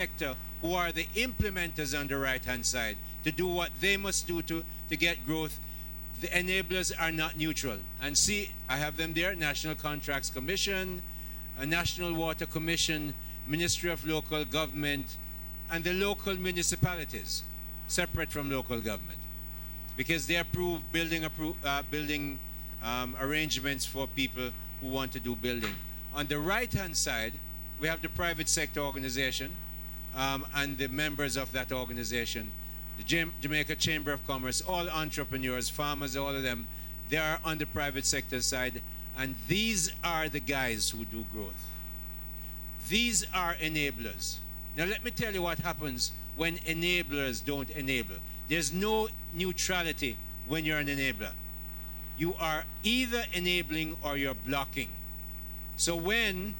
sector, who are the implementers on the right-hand side, to do what they must do to get growth. The enablers are not neutral. And see, I have them there: National Contracts Commission, a National Water Commission, Ministry of Local Government, and the local municipalities, separate from local government, because they approve building arrangements for people who want to do building. On the right-hand side, we have the private sector organization and the members of that organization, the Jamaica Chamber of Commerce, all entrepreneurs, farmers, all of them. They are on the private sector side, and these are the guys who do growth. These are enablers. Now let me tell you what happens when enablers don't enable. There's no neutrality when you're an enabler. You are either enabling or you're blocking. So when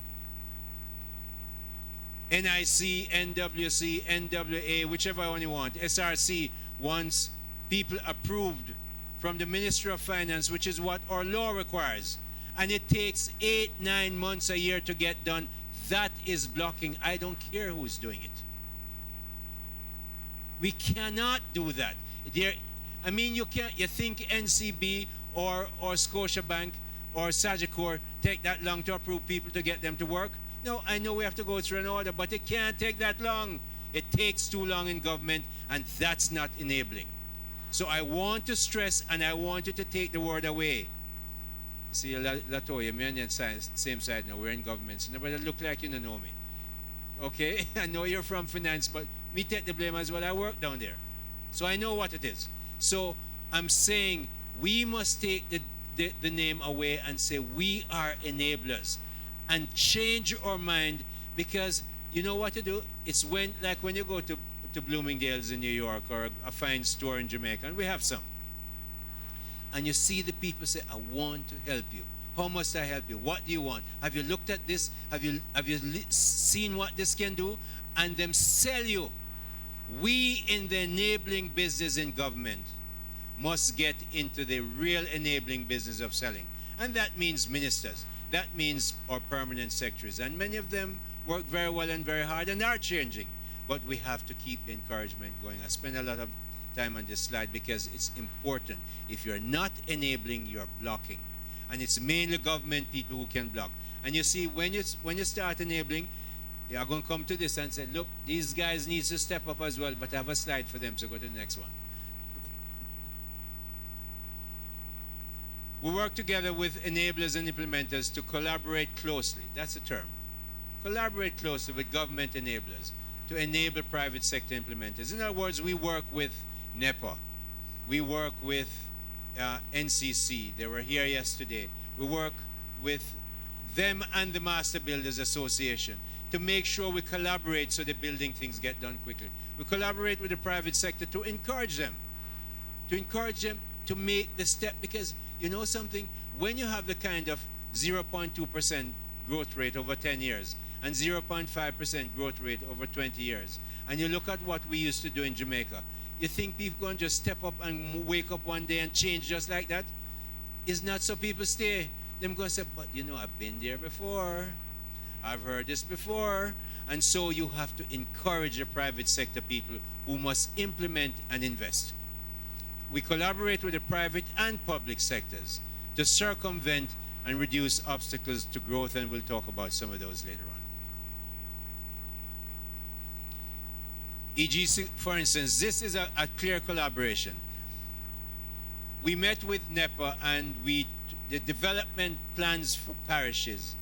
NIC, NWC, NWA, whichever one you want, SRC wants people approved from the Ministry of Finance, which is what our law requires, and it takes 8-9 months a year to get done, that is blocking. I don't care who's doing it. We cannot do that. I mean, you can't. You think NCB or Scotiabank or Sagicor take that long to approve people to get them to work? No, I know we have to go through an order, but it can't take that long. It takes too long in government, and that's not enabling. So I want to stress, and I want you to take the word away. See, Latoya, me on the same side now. We're in government, so nobody look like you don't know me. Okay? I know you're from finance, but me take the blame as well. I work down there. So I know what it is. So I'm saying we must take the name away and say we are enablers, and change our mind, because you know what to do? It's when you go to Bloomingdale's in New York, or a fine store in Jamaica, and we have some, and you see the people say, I want to help you. How must I help you? What do you want? Have you looked at this? Have you seen what this can do? And them sell you. We in the enabling business in government must get into the real enabling business of selling. And that means ministers. That means our permanent secretaries. And many of them work very well and very hard and are changing. But we have to keep the encouragement going. I spend a lot of time on this slide because it's important. If you're not enabling, you're blocking. And it's mainly government people who can block. And you see, when you start enabling, you're going to come to this and say, look, these guys need to step up as well, but I have a slide for them, so go to the next one. We work together with enablers and implementers to collaborate closely. That's the term. Collaborate closely with government enablers to enable private sector implementers. In other words, we work with NEPA. We work with NCC. They were here yesterday. We work with them and the Master Builders Association to make sure we collaborate so the building things get done quickly. We collaborate with the private sector to encourage them to make the step, because you know something, when you have the kind of 0.2% growth rate over 10 years and 0.5% growth rate over 20 years, and you look at what we used to do in Jamaica, you think people going to just step up and wake up one day and change just like that? It's not. So people stay. Them going to say, but you know, I've been there before. I've heard this before. And so you have to encourage the private sector people who must implement and invest. We collaborate with the private and public sectors to circumvent and reduce obstacles to growth, and we'll talk about some of those later on. EGC, for instance, this is a clear collaboration. We met with NEPA, and the development plans for parishes,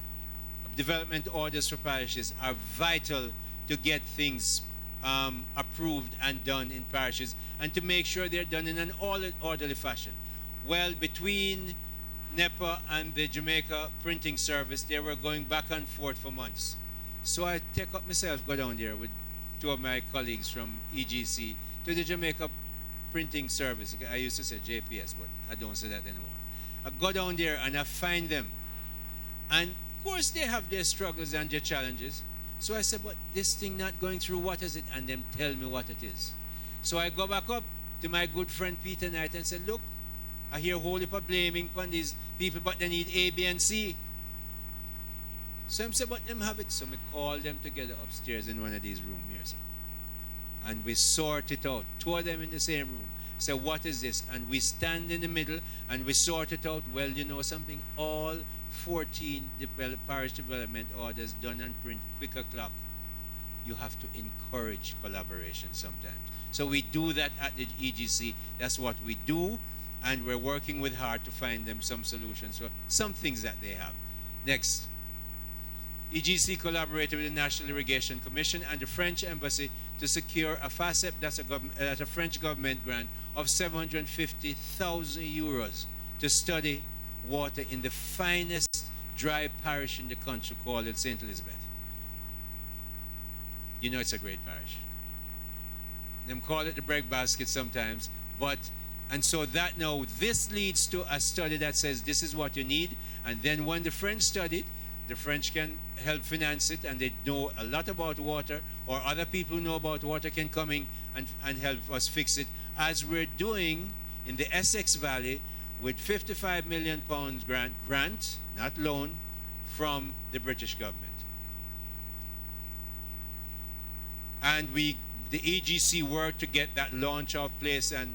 development orders for parishes are vital to get things approved and done in parishes, and to make sure they're done in an orderly fashion. Well, between NEPA and the Jamaica printing service, they were going back and forth for months. So I take up myself, go down there with two of my colleagues from EGC to the Jamaica printing service. I used to say JPS, but I don't say that anymore. I go down there and I find them. And of course they have their struggles and their challenges. So I said, but this thing not going through, what is it? And them tell me what it is. So I go back up to my good friend Peter Knight and said, look, I hear whole heap of blaming upon these people, but they need A, B, and C. So I said, but them have it. So we call them together upstairs in one of these rooms here, sir. And we sort it out. Two of them in the same room. So what is this? And we stand in the middle and we sort it out. Well, you know something? All 14 parish development orders done and print quick o'clock. You have to encourage collaboration sometimes. So we do that at the EGC. That's what we do. And we're working with hard to find them some solutions for some things that they have. Next. EGC collaborated with the National Irrigation Commission and the French Embassy to secure a FACEP, that's a French government grant, of 750,000 euros to study water in the finest dry parish in the country called St. Elizabeth. You know it's a great parish. Them call it the breadbasket sometimes, and so that now this leads to a study that says this is what you need, and then when the French studied, the French can help finance it, and they know a lot about water, or other people who know about water can come in and help us fix it, as we're doing in the Essex Valley with 55 million pounds grant, not loan, from the British government. And the EGC worked to get that launch off place, and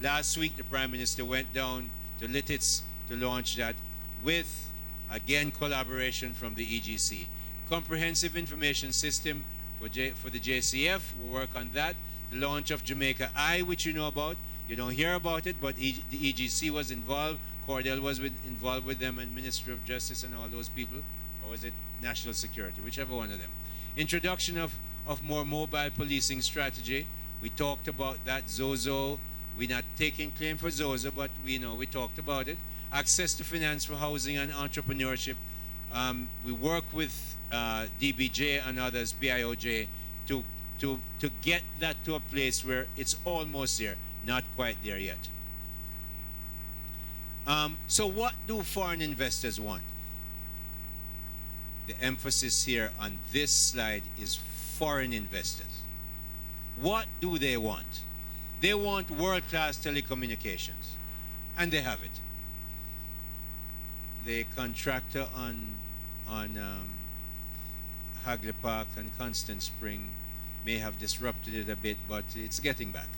last week the Prime Minister went down to Littitz to launch that with, again, collaboration from the EGC. Comprehensive information system for the JCF, we'll work on that. The launch of Jamaica I, which you know about. You don't hear about it, but the EGC was involved. Cordell was involved with them, and Ministry of Justice and all those people. Or was it National Security? Whichever one of them. Introduction of more mobile policing strategy. We talked about that. Zozo. We're not taking claim for Zozo, but we talked about it. Access to finance for housing and entrepreneurship. We work with DBJ and others, PIOJ, to get that to a place where it's almost there, not quite there yet. So what do foreign investors want? The emphasis here on this slide is foreign investors. What do they want? They want world-class telecommunications, and they have it. The contractor on Hagley Park and Constant Spring may have disrupted it a bit, but it's getting back.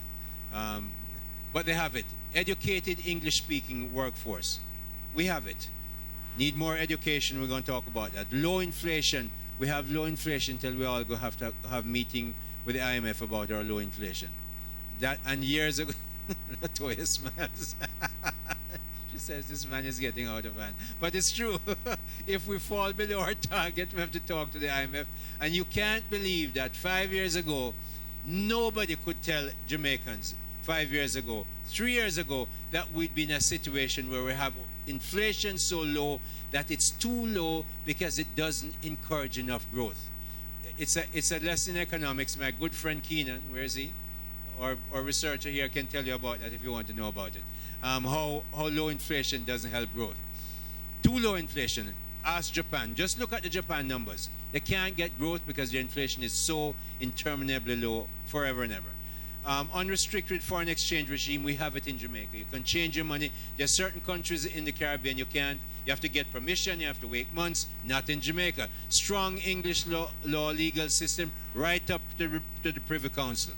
But they have it. Educated English-speaking workforce. We have it. Need more education, we're going to talk about that. Low inflation. We have low inflation till we all have to have meeting with the IMF about our low inflation. That, and years ago, Latoya smiles. She says this man is getting out of hand. But it's true. If we fall below our target, we have to talk to the IMF. And you can't believe that 5 years ago, nobody could tell Jamaicans 5 years ago, 3 years ago, that we'd be in a situation where we have inflation so low that it's too low because it doesn't encourage enough growth. It's a lesson in economics. My good friend Keenan, where is he? Or researcher here can tell you about that if you want to know about it. How low inflation doesn't help growth. Too low inflation. Ask Japan. Just look at the Japan numbers. They can't get growth because their inflation is so interminably low forever and ever. Unrestricted foreign exchange regime, we have it in Jamaica. You can change your money. There are certain countries in the Caribbean you can't. You have to get permission. You have to wait months. Not in Jamaica. Strong English law legal system right up to the Privy Council.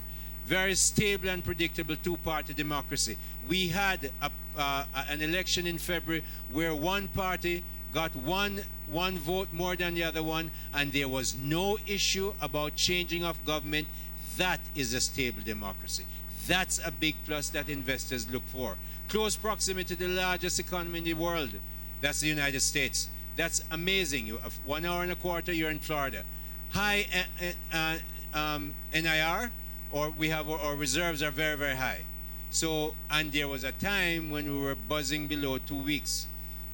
Very stable and predictable two-party democracy. We had an election in February where one party got one vote more than the other one, and there was no issue about changing of government. That is a stable democracy. That's a big plus that investors look for. Close proximity to the largest economy in the world. That's the United States. That's amazing. You have 1 hour and a quarter, you're in Florida. High NIR, or we have our reserves are very, very high. So, and there was a time when we were buzzing below 2 weeks,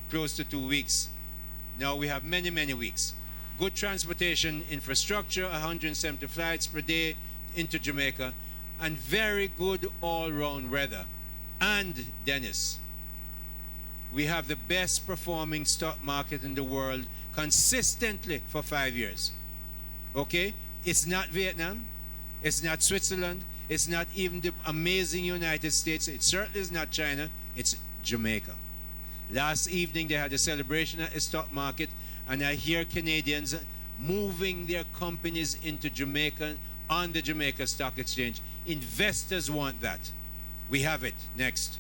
close to 2 weeks. Now we have many, many weeks. Good transportation infrastructure, 170 flights per day into Jamaica, and very good all-round weather. And Dennis, we have the best performing stock market in the world consistently for 5 years. Okay? It's not Vietnam. It's not Switzerland. It's not even the amazing United States. It certainly is not China. It's Jamaica. Last evening they had a celebration at the stock market, and I hear Canadians moving their companies into Jamaica on the Jamaica Stock Exchange. Investors want that. We have it. Next.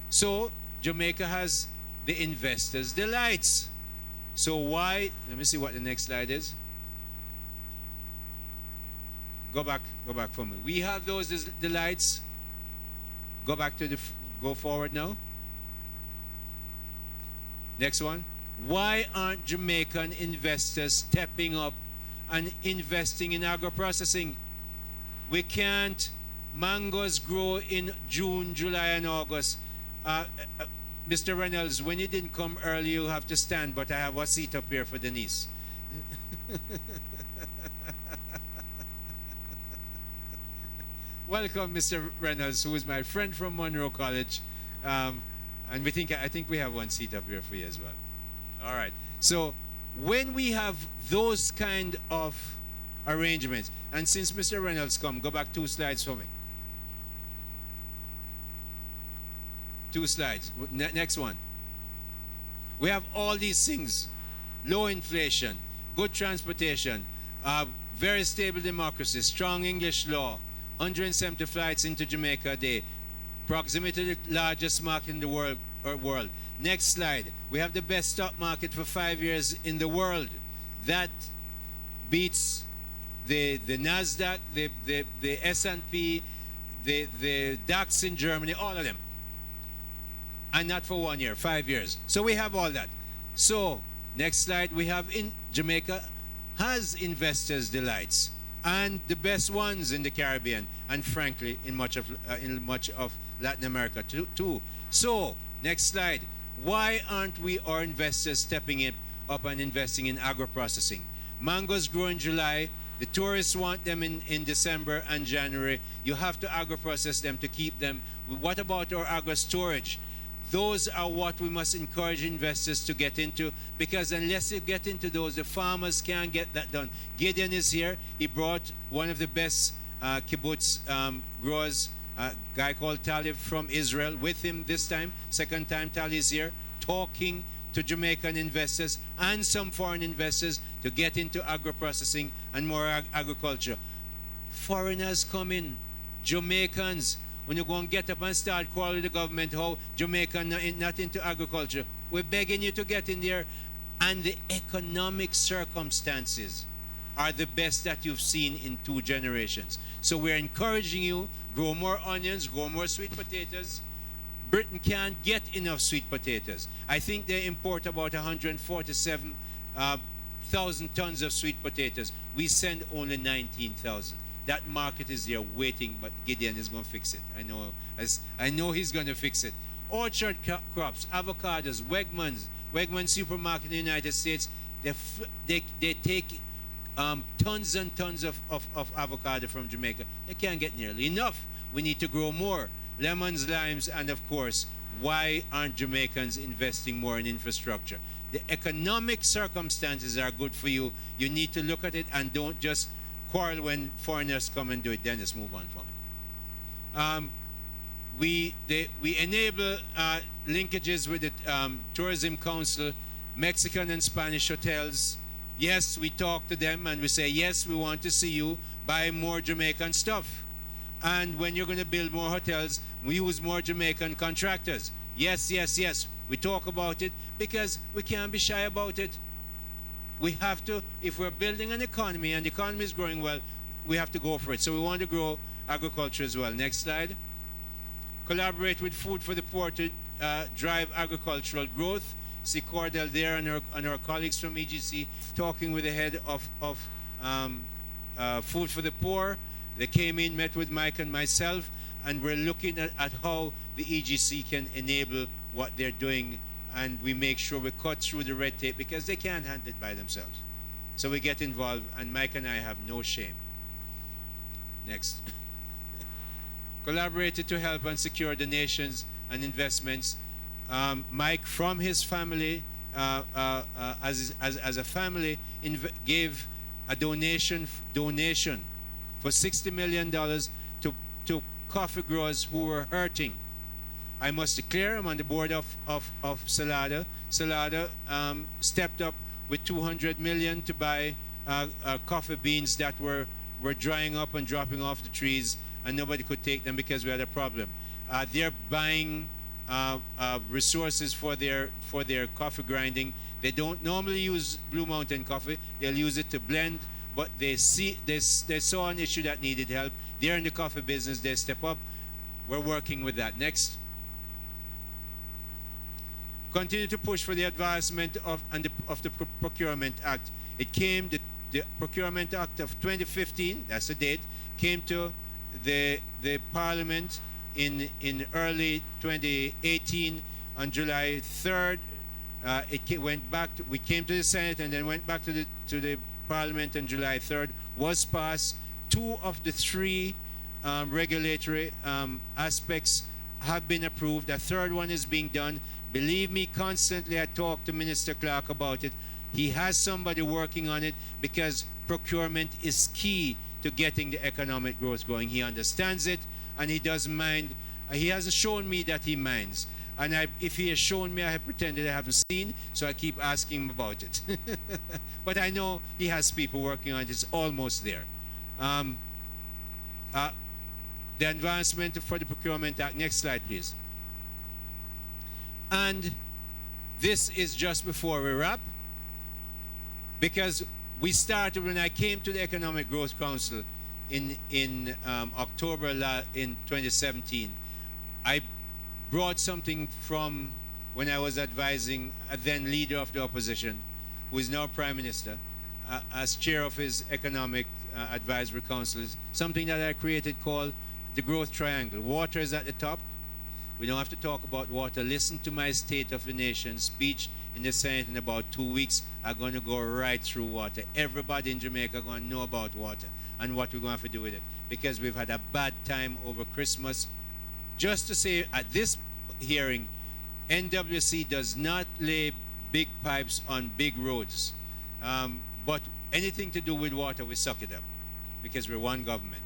So Jamaica has the investors' delights. So why? Let me see what the next slide is. Go back for me. We have those delights. Go back to go forward now. Next one. Why aren't Jamaican investors stepping up and investing in agro-processing? We can't. Mangoes grow in June, July, and August. Mr. Reynolds, when you didn't come early, you have to stand, but I have a seat up here for Denise. Welcome, Mr. Reynolds, who is my friend from Monroe College. And I think we have one seat up here for you as well. All right. So when we have those kind of arrangements, and since Mr. Reynolds come, go back 2 slides for me. 2 slides. Next one. We have all these things. Low inflation, good transportation, very stable democracy, strong English law, 170 flights into Jamaica a day, proximity to the largest market in the world. Next slide. We have the best stock market for 5 years in the world. That beats the NASDAQ, the S&P, the DAX in Germany, all of them. And not for 1 year, 5 years. So we have all that. So next slide, we have in Jamaica has investors' delights and the best ones in the Caribbean and frankly in much of Latin America too. So next slide. Why aren't we, our investors, stepping up and investing in agro-processing? Mangoes grow in July. The tourists want them in December and January. You have to agro-process them to keep them. What about our agro-storage? Those are what we must encourage investors to get into, because unless you get into those, the farmers can't get that done. Gideon is here. He brought one of the best kibbutz growers, a guy called Talib from Israel, with him this time. Second time Talib is here, talking to Jamaican investors and some foreign investors to get into agro-processing and more agriculture. Foreigners come in, Jamaicans. When you go and get up and start calling the government how Jamaica not into agriculture, we're begging you to get in there. And the economic circumstances are the best that you've seen in 2 generations. So we're encouraging you, grow more onions, grow more sweet potatoes. Britain can't get enough sweet potatoes. I think they import about 147,000 tons of sweet potatoes. We send only 19,000. That market is there waiting, but Gideon is going to fix it. I know he's going to fix it. Orchard crops, avocados, Wegmans supermarket in the United States, they take tons and tons of avocado from Jamaica. They can't get nearly enough. We need to grow more. Lemons, limes, and of course, why aren't Jamaicans investing more in infrastructure? The economic circumstances are good for you. You need to look at it and don't just quarrel when foreigners come and do it. Dennis, move on for me. We enable linkages with the Tourism Council, Mexican and Spanish hotels. Yes, we talk to them and we say, yes, we want to see you buy more Jamaican stuff. And when you're going to build more hotels, we use more Jamaican contractors. Yes, yes, yes. We talk about it because we can't be shy about it. We have to, if we're building an economy and the economy is growing well, we have to go for it. So we want to grow agriculture as well. Next slide. Collaborate with Food for the Poor to drive agricultural growth. See Cordell there and her colleagues from EGC talking with the head of Food for the Poor. They came in, met with Mike and myself, and we're looking at how the EGC can enable what they're doing, and we make sure we cut through the red tape because they can't handle it by themselves. So we get involved, and Mike and I have no shame. Next. Collaborated to help and secure donations and investments. Mike, from his family, as a family, gave a donation for $60 million to coffee growers who were hurting. I must declare I'm on the board of Salada. Salada stepped up with 200 million to buy coffee beans that were drying up and dropping off the trees, and nobody could take them because we had a problem. They're buying resources for their coffee grinding. They don't normally use Blue Mountain coffee. They'll use it to blend, but they saw an issue that needed help. They're in the coffee business. They step up. We're working with that. Next. Continue to push for the advancement of the Procurement Act. It came, the Procurement Act of 2015, that's the date, came to the Parliament in early 2018 on July 3rd. We came to the Senate and then went back to the Parliament on July 3rd, was passed. 2 of the 3 regulatory aspects have been approved. A third one is being done. Believe me, constantly I talk to Minister Clark about it. He has somebody working on it because procurement is key to getting the economic growth going. He understands it and he doesn't mind. He hasn't shown me that he minds. And if he has shown me, I have pretended I haven't seen, so I keep asking him about it. But I know he has people working on it. It's almost there. The advancement for the Procurement Act. Next slide, please. And this is just before we wrap, because we started when I came to the Economic Growth Council in October in 2017. I brought something from when I was advising a then leader of the opposition, who is now Prime Minister, as chair of his Economic Advisory Council, something that I created called the Growth Triangle. Water is at the top. We don't have to talk about water. Listen to my State of the Nation speech in the Senate in about 2 weeks. I'm going to go right through water. Everybody in Jamaica is going to know about water and what we're going to have to do with it, because we've had a bad time over Christmas. Just to say, at this hearing, NWC does not lay big pipes on big roads. But anything to do with water, we suck it up, because we're one government.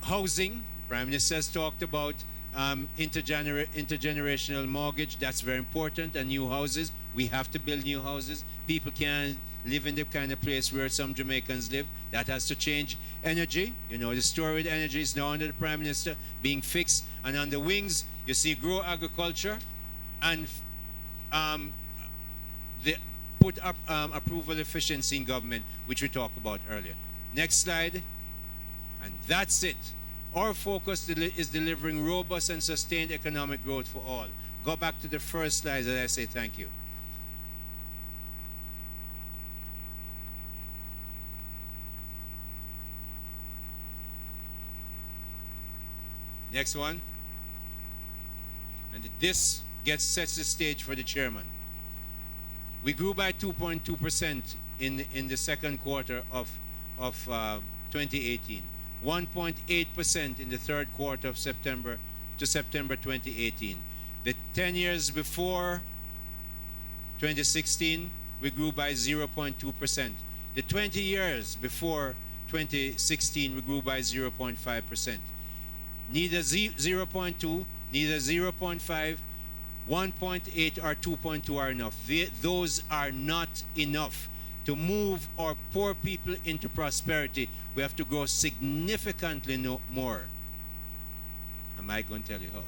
Housing, Prime Minister has talked about intergenerational mortgage. That's very important. And new houses. We have to build new houses. People can't live in the kind of place where some Jamaicans live. That has to change. Energy, you know, the story with energy is now under the Prime Minister being fixed. And on the wings, you see grow agriculture and put up approval efficiency in government, which we talked about earlier. Next slide. And that's it. Our focus is delivering robust and sustained economic growth for all. Go back to the first slide as I say thank you. Next one. And this sets the stage for the chairman. We grew by 2.2% in the second quarter of 2018. 1.8% in the third quarter of September to September 2018. The 10 years before 2016, we grew by 0.2%. The 20 years before 2016, we grew by 0.5%. Neither 0.2, neither 0.5, 1.8 or 2.2 are enough. Those are not enough. To move our poor people into prosperity, we have to grow significantly more. Am I going to tell you how?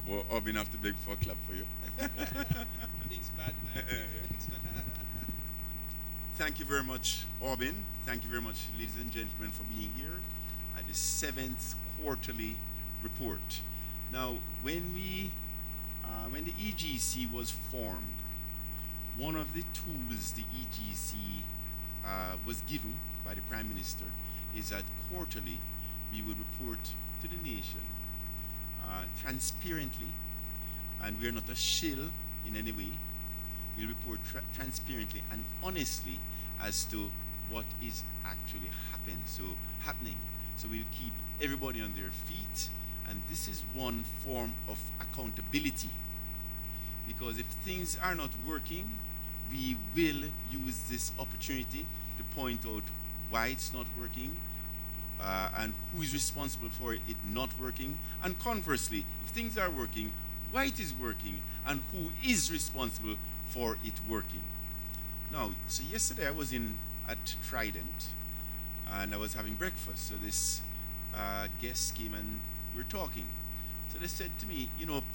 Well, I've been have to beg for a clap for you. Things bad, man. Thank you very much, Orbin. Thank you very much, ladies and gentlemen, for being here at the 7th quarterly report. Now, when the EGC was formed, one of the tools the EGC was given by the Prime Minister is that quarterly we would report to the nation transparently, and we are not a shill in any way. We report transparently and honestly as to what is actually happening. So we'll keep everybody on their feet, and this is one form of accountability. Because if things are not working, we will use this opportunity to point out why it's not working, and who is responsible for it not working, and conversely, if things are working, why it is working, and who is responsible for it working. Now, so yesterday I was in at Trident, and I was having breakfast. So this guest came and we're talking. So they said to me,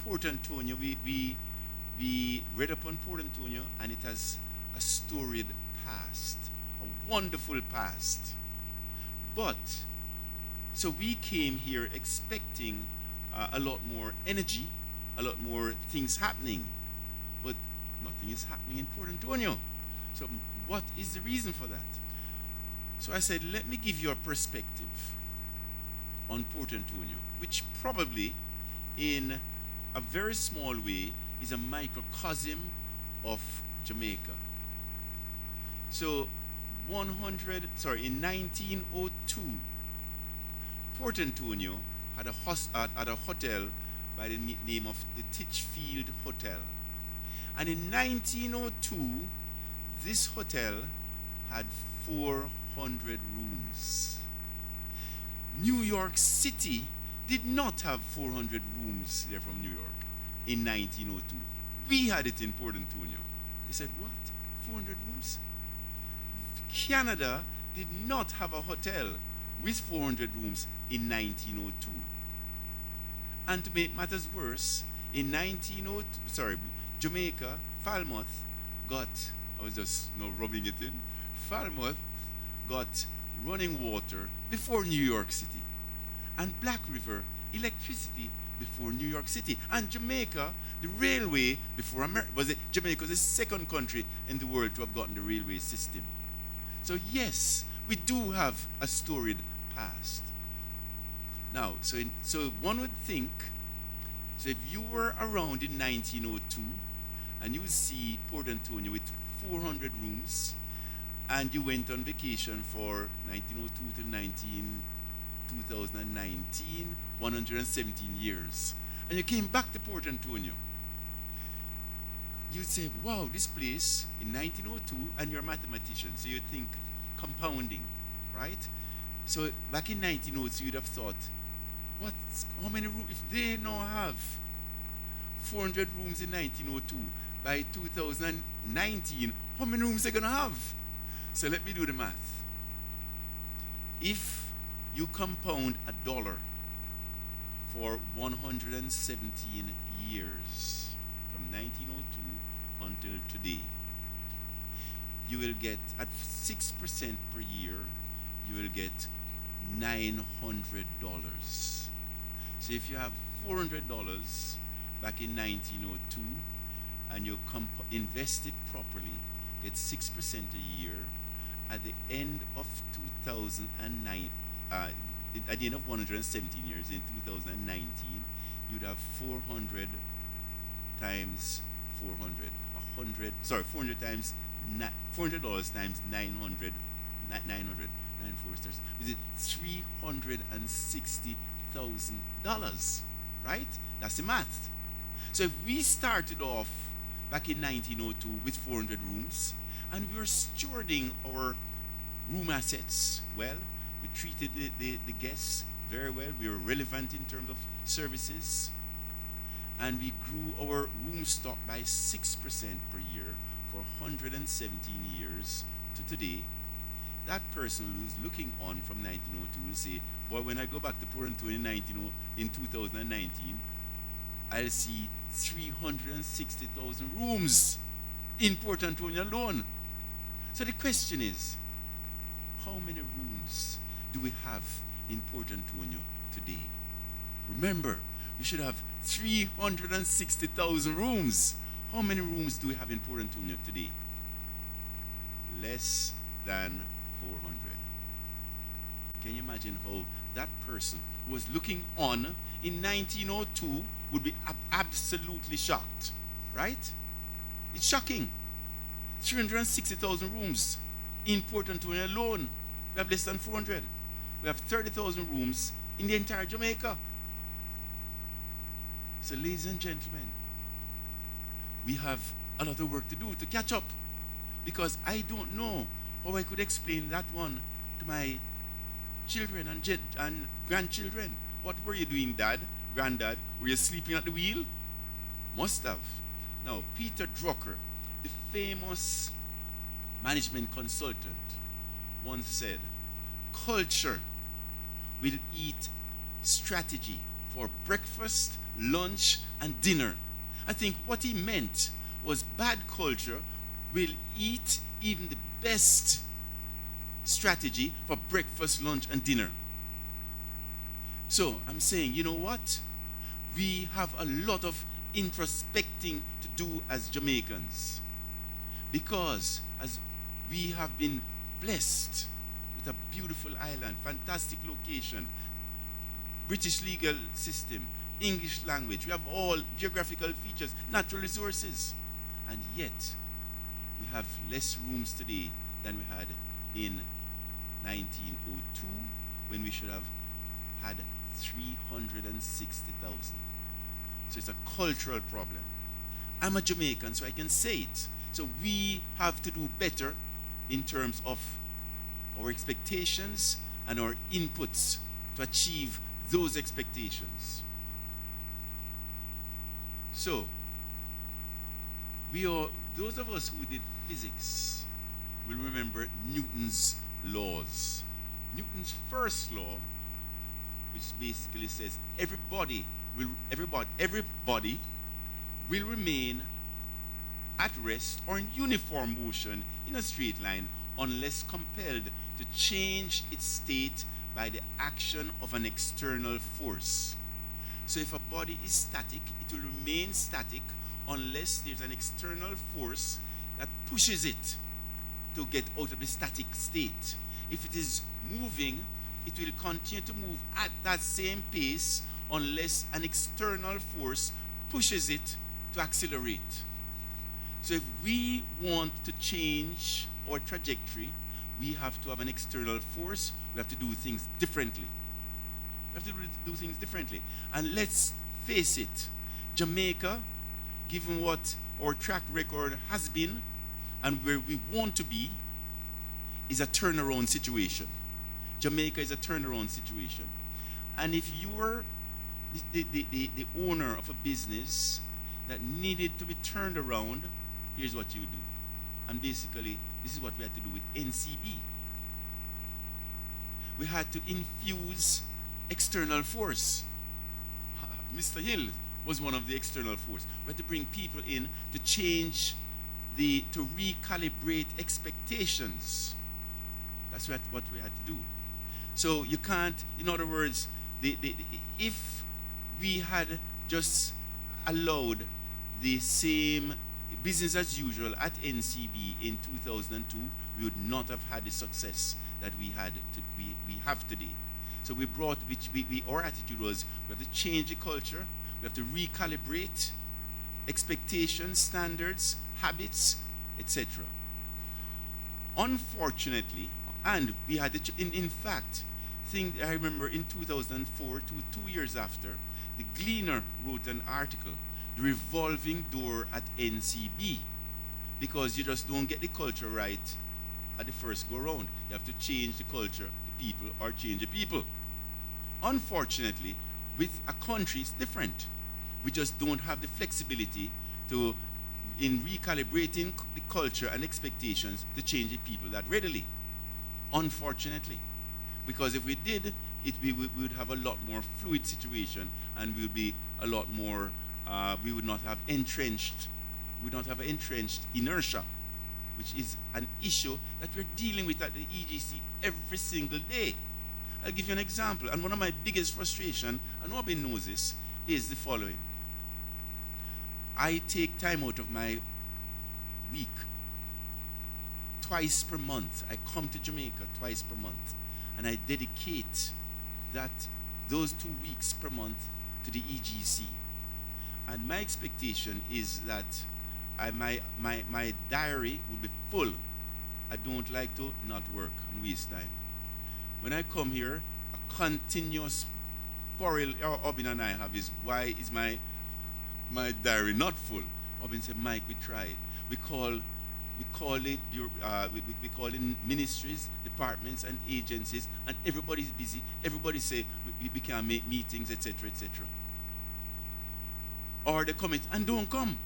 Port Antonio, we read upon Port Antonio, and it has a storied past, a wonderful past. But, so we came here expecting a lot more energy, a lot more things happening, but nothing is happening in Port Antonio. So what is the reason for that? So I said, let me give you a perspective on Port Antonio, which probably in a very small way is a microcosm of Jamaica. So in 1902, Port Antonio had a hotel by the name of the Titchfield Hotel. And in 1902, this hotel had 400 rooms. New York City did not have 400 rooms there from New York in 1902. We had it in Port Antonio. They said, what? 400 rooms? Canada did not have a hotel with 400 rooms in 1902. And to make matters worse, in Jamaica, Falmouth got, I was just rubbing it in, Falmouth got running water before New York City, and Black River electricity before New York City, and Jamaica the railway before America. Jamaica was the second country in the world to have gotten the railway system. So yes, we do have a storied past. Now, so one would think, so if you were around in 1902 and you would see Port Antonio with 400 rooms, and you went on vacation for 1902 till 2019, 117 years, and you came back to Port Antonio, you'd say, wow, this place in 1902, and you're a mathematician, so you think compounding, right? So back in 1902, you'd have thought, how many rooms, if they now have 400 rooms in 1902, by 2019, how many rooms are they going to have? So let me do the math. If you compound $1 for 117 years, from 1902 until today, you will get, at 6% per year, you will get $900. So if you have $400 back in 1902 and you invest it properly, get 6% a year, at the end of 2009, at the end of 117 years, in 2019, you'd have 400 times 400. $400 times $400 times 900, 900, is it $360,000, right? That's the math. So if we started off back in 1902 with 400 rooms, and we were stewarding our room assets well, we treated the guests very well, we were relevant in terms of services, and we grew our room stock by 6% per year for 117 years to today, that person who's looking on from 1902 will say, boy, when I go back to Port Antonio in 2019, I'll see 360,000 rooms in Port Antonio alone. So the question is, how many rooms do we have in Port Antonio today? Remember, we should have 360,000 rooms. How many rooms do we have in Port Antonio today? Less than 400. Can you imagine how that person who was looking on in 1902 would be absolutely shocked, right? It's shocking. 360,000 rooms in Port Antonio alone. We have less than 400. We have 30,000 rooms in the entire Jamaica. So, ladies and gentlemen, we have a lot of work to do to catch up, because I don't know how I could explain that one to my children and grandchildren. What were you doing, Dad, Granddad? Were you sleeping at the wheel? Must have. Now, Peter Drucker, the famous management consultant, once said, culture will eat strategy for breakfast, lunch, and dinner. I think what he meant was bad culture will eat even the best strategy for breakfast, lunch, and dinner. So I'm saying, you know what? We have a lot of introspecting to do as Jamaicans, because as we have been blessed with a beautiful island, fantastic location, British legal system, English language, we have all geographical features, natural resources, and yet we have less rooms today than we had in 1902, when we should have had 360,000. So it's a cultural problem. I'm a Jamaican, so I can say it. So we have to do better in terms of our expectations and our inputs to achieve those expectations. So, those of us who did physics will remember Newton's laws. Newton's first law, which basically says everybody will remain at rest or in uniform motion in a straight line unless compelled to change its state by the action of an external force. So if a body is static, it will remain static unless there's an external force that pushes it to get out of the static state. If it is moving, it will continue to move at that same pace unless an external force pushes it to accelerate. So if we want to change our trajectory, we have to have an external force. We have to do things differently. We have to do things differently. And let's face it, Jamaica, given what our track record has been and where we want to be, is a turnaround situation. Jamaica is a turnaround situation. And if you were the owner of a business that needed to be turned around, here's what you do. And basically, this is what we had to do with NCB. We had to infuse external force. Mr. Hill was one of the external force. We had to bring people in to change to recalibrate expectations. That's what we had to do. So you can't, in other words, if we had just allowed the same business as usual at NCB in 2002, we would not have had the success that we have today. So we brought, our attitude was, we have to change the culture, we have to recalibrate expectations, standards, habits, etc. Unfortunately, and we had in fact, I remember in 2004, 2 years after, the Gleaner wrote an article, The Revolving Door at NCB, because you just don't get the culture right at the first go round. You have to change the culture, the people, or change the people. Unfortunately, with a country, it's different. We just don't have the flexibility in recalibrating the culture and expectations to change the people that readily. Unfortunately. Because if we did, we would have a lot more fluid situation, and we would be a lot more, we would not have entrenched inertia, which is an issue that we're dealing with at the EGC every single day. I'll give you an example, and one of my biggest frustration, and nobody knows this, is the following. I take time out of my week twice per month. I come to Jamaica twice per month, and I dedicate those 2 weeks per month to the EGC. And my expectation is that my diary will be full. I don't like to not work and waste time. When I come here, a continuous quarrel Obin and I have is, why is my diary not full? Obin said, Mike, we tried. We call we call it we call it ministries, departments, and agencies, and everybody's busy. Everybody say we can't make meetings, etc., etc. Or they commit and don't come.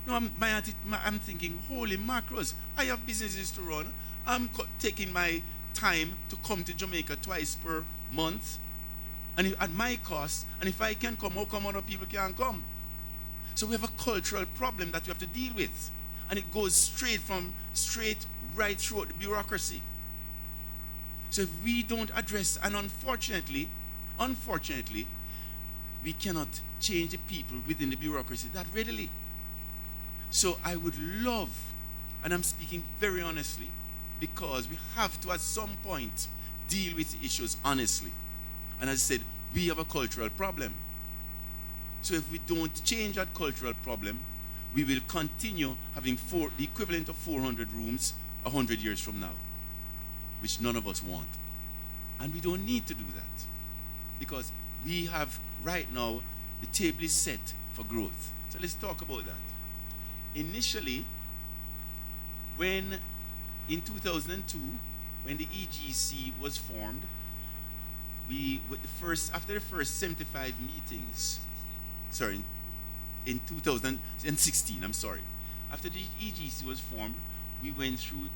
No, I'm thinking, holy macros, I have businesses to run. I'm taking my time to come to Jamaica twice per month, and at my cost. And if I can come, how come other people can't come? So we have a cultural problem that we have to deal with, and it goes straight right through the bureaucracy. So if we don't address, and unfortunately, we cannot change the people within the bureaucracy that readily. So I would love, and I'm speaking very honestly, because we have to at some point deal with the issues honestly. And as I said, we have a cultural problem. So if we don't change that cultural problem, we will continue having the equivalent of 400 rooms 100 years from now, which none of us want. And we don't need to do that, because we have right now, the table is set for growth. So let's talk about that. Initially, in 2002, when the EGC was formed, after the first 75 meetings, in 2016, after the EGC was formed, we went through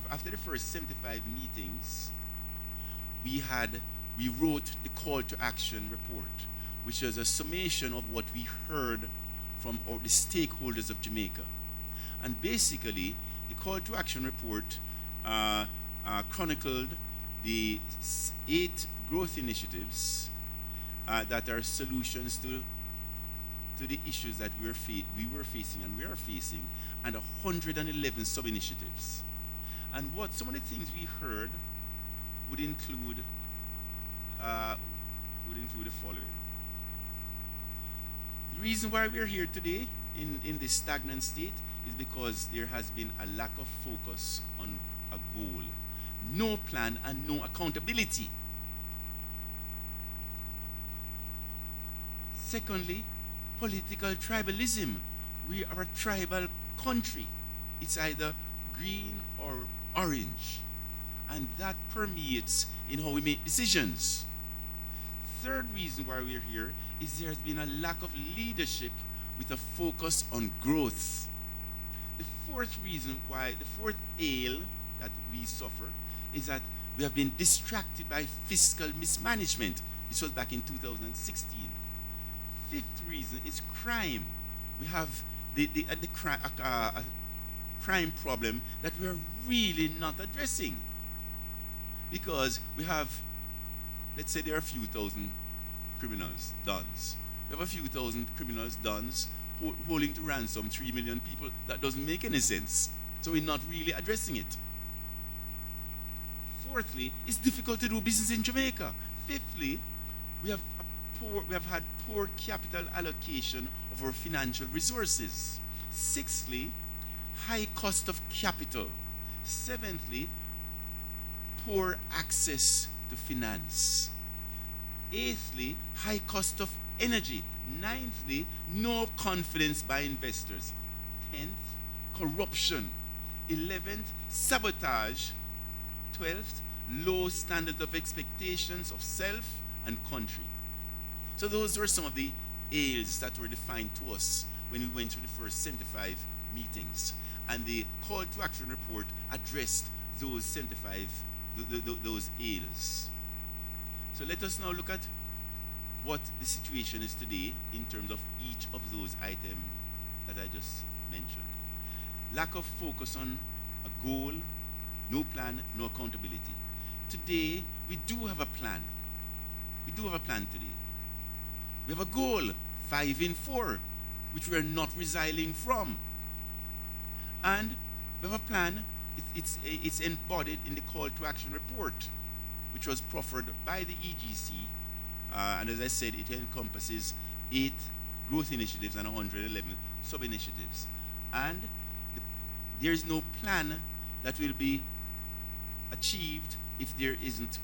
after the first 75 meetings, we wrote the call to action report, which was a summation of what we heard from the stakeholders of Jamaica. And basically, the call to action report chronicled the 8 growth initiatives that are solutions to the issues that we were facing, and 111 sub-initiatives. And some of the things we heard would include the following. The reason why we're here today in this stagnant state is because there has been a lack of focus on a goal, no plan, and no accountability. Secondly, political tribalism. We are a tribal country. It's either green or orange, and that permeates in how we make decisions. Third reason why we're here is there has been a lack of leadership with a focus on growth. The fourth ail that we suffer is that we have been distracted by fiscal mismanagement. This was back in 2016. Fifth reason is crime. We have a crime problem that we are really not addressing, because we have, let's say there are a few thousand criminals, dons. We have a few thousand criminals, dons, holding to ransom 3 million people. That doesn't make any sense. So we're not really addressing it. Fourthly, it's difficult to do business in Jamaica. Fifthly, we have had poor capital allocation of our financial resources. Sixthly, high cost of capital. Seventhly, poor access to finance. Eighthly, high cost of energy. Ninthly, no confidence by investors. 10th, corruption. 11th, sabotage. 12th, low standards of expectations of self and country. So those were some of the ails that were defined to us when we went through the first 75 meetings. And the call to action report addressed those 75, those ails. So let us now look at what the situation is today in terms of each of those items that I just mentioned. Lack of focus on a goal, no plan, no accountability. Today, we do have a plan. We do have a plan today. We have a goal, 5 in 4, which we are not resiling from. And we have a plan. It's embodied in the call to action report, which was proffered by the EGC. And as I said, it encompasses 8 growth initiatives and 111 sub-initiatives. And there is no plan that will be achieved if there isn't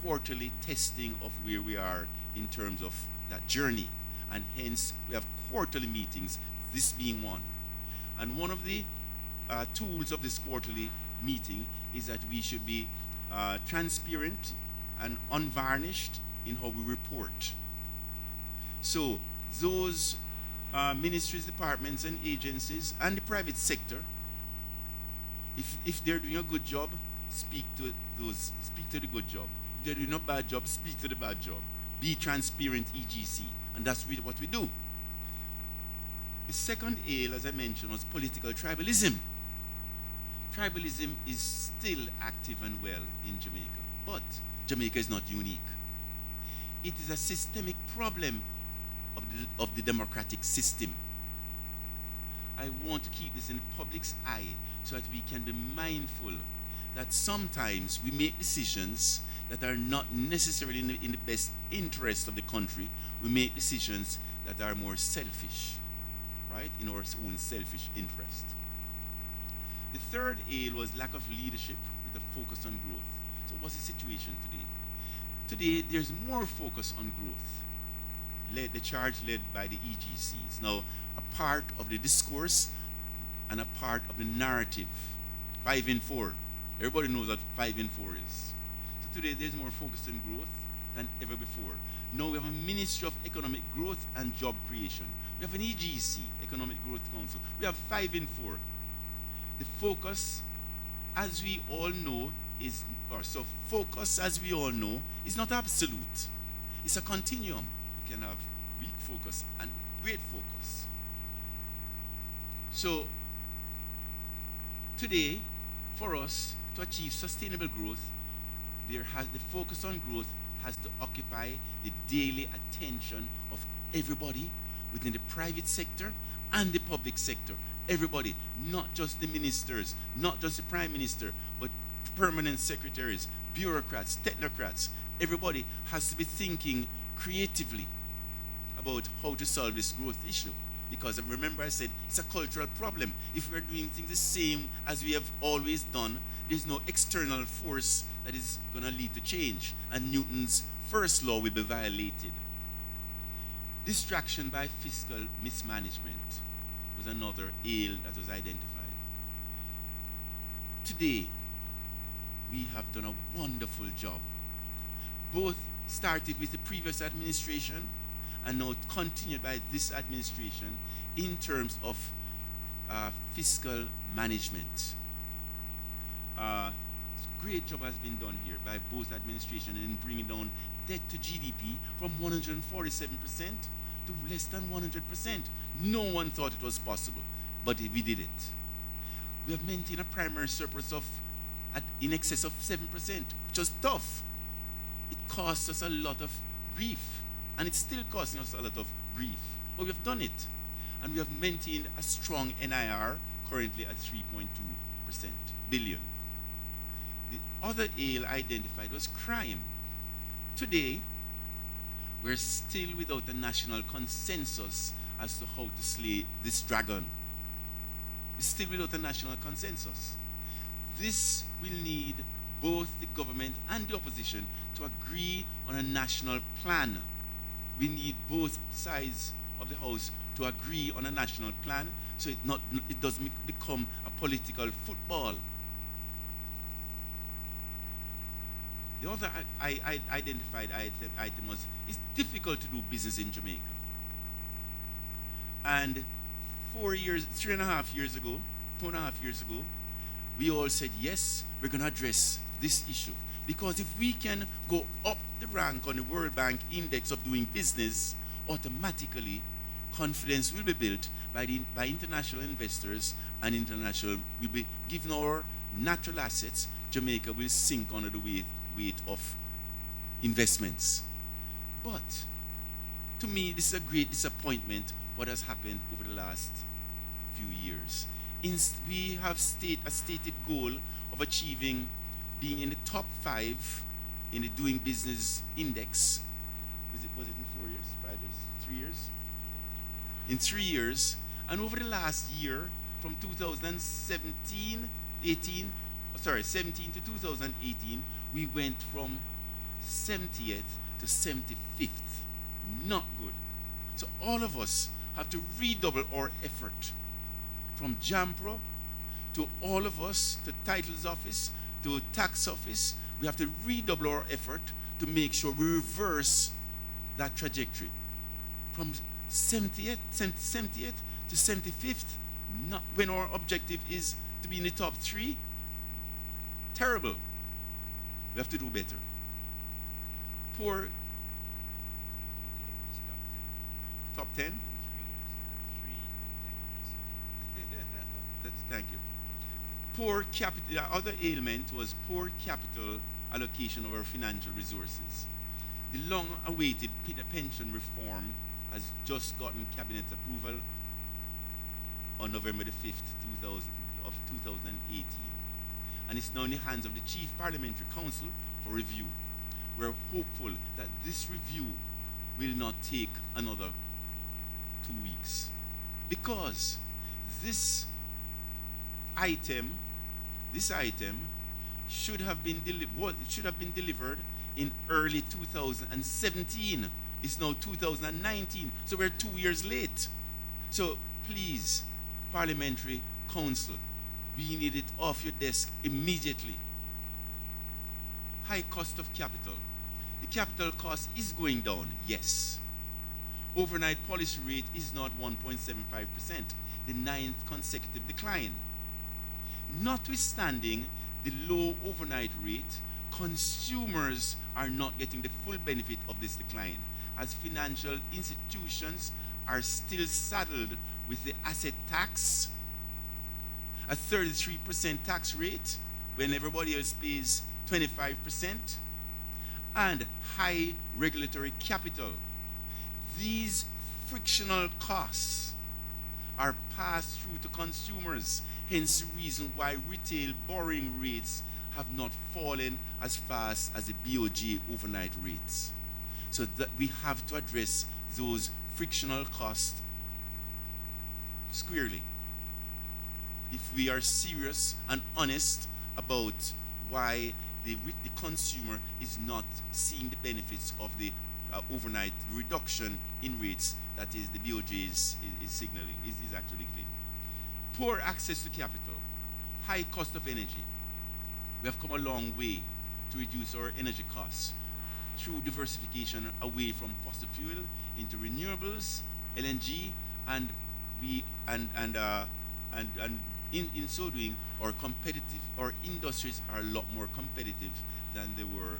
quarterly testing of where we are in terms of that journey. And hence, we have quarterly meetings, this being one. And one of the tools of this quarterly meeting is that we should be transparent and unvarnished in how we report. So those ministries, departments, and agencies, and the private sector, if they're doing a good job, speak to the good job. If they're doing a bad job, speak to the bad job. Be transparent, EGC, and that's really what we do. The second ail, as I mentioned, was political tribalism. Tribalism is still active and well in Jamaica, but Jamaica is not unique. It is a systemic problem of the democratic system. I want to keep this in the public's eye so that we can be mindful that sometimes we make decisions that are not necessarily in the best interest of the country. We make decisions that are more selfish, right, in our own selfish interest. The third ail was lack of leadership with a focus on growth. So what's the situation today? Today, there's more focus on growth. The charge led by the EGC. It's now a part of the discourse and a part of the narrative. 5 in 4. Everybody knows what 5 in 4 is. So today, there's more focus on growth than ever before. Now we have a Ministry of Economic Growth and Job Creation. We have an EGC, Economic Growth Council. We have 5 in 4. The focus, as we all know, focus, as we all know, is not absolute. It's a continuum. You can have weak focus and great focus. So, today, for us to achieve sustainable growth, the focus on growth has to occupy the daily attention of everybody within the private sector and the public sector. Everybody, not just the ministers, not just the prime minister, but permanent secretaries, bureaucrats, technocrats. Everybody has to be thinking creatively about how to solve this growth issue. Because remember I said it's a cultural problem. If we're doing things the same as we have always done, there's no external force that is going to lead to change. And Newton's first law will be violated. Distraction by fiscal mismanagement was another ail that was identified. Today, we have done a wonderful job. Both started with the previous administration and now continued by this administration in terms of fiscal management. Great job has been done here by both administrations in bringing down debt to GDP from 147% to less than 100%. No one thought it was possible, but we did it. We have maintained a primary surplus of in excess of 7%, which was tough. It cost us a lot of grief, and it's still costing us a lot of grief, but we have done it. And we have maintained a strong NIR, currently at 3.2% billion. The other ail identified was crime. Today, we're still without a national consensus as to how to slay this dragon. We're still without a national consensus. This will need both the government and the opposition to agree on a national plan. We need both sides of the House to agree on a national plan so it doesn't become a political football. The other I identified item was it's difficult to do business in Jamaica. And 3.5 years ago, 2.5 years ago, we all said, yes, we're going to address this issue. Because if we can go up the rank on the World Bank Index of doing business, automatically confidence will be built by international investors, and international will be given our natural assets. Jamaica will sink under the weight of investments. But to me, this is a great disappointment what has happened over the last few years. We have a stated goal of achieving being in the top 5 in the doing business index. Was it in 4 years, 5 years, 3 years? In 3 years. And over the last year, from 17 to 2018, we went from 70th to 75th. Not good. So all of us have to redouble our effort from JAMPRO to all of us, to titles office, to tax office, we have to redouble our effort to make sure we reverse that trajectory from 70th to 75th. Not when our objective is to be in the top 3. Terrible. We have to do better. Poor top 10. Thank you. Poor capital. The other ailment was poor capital allocation of our financial resources. The long-awaited pension reform has just gotten cabinet approval on November the 5th, 2018. And it's now in the hands of the Chief Parliamentary Council for review. We're hopeful that this review will not take another 2 weeks, because this item should have been delivered in early 2017. It's now 2019, so we're 2 years late. So please, Parliamentary Council, we need it off your desk immediately. High cost of capital. The capital cost is going down, yes. Overnight policy rate is not 1.75%, the 9th consecutive decline. Notwithstanding the low overnight rate, consumers are not getting the full benefit of this decline, as financial institutions are still saddled with the asset tax, a 33% tax rate when everybody else pays 25%, and high regulatory capital. These frictional costs are passed through to consumers, hence the reason why retail borrowing rates have not fallen as fast as the BOJ overnight rates. So that we have to address those frictional costs squarely if we are serious and honest about why the consumer is not seeing the benefits of the overnight reduction in rates that is the BOJ is signaling, is actually giving. Poor access to capital, high cost of energy. We have come a long way to reduce our energy costs through diversification away from fossil fuel into renewables, LNG, and in so doing, our industries are a lot more competitive than they were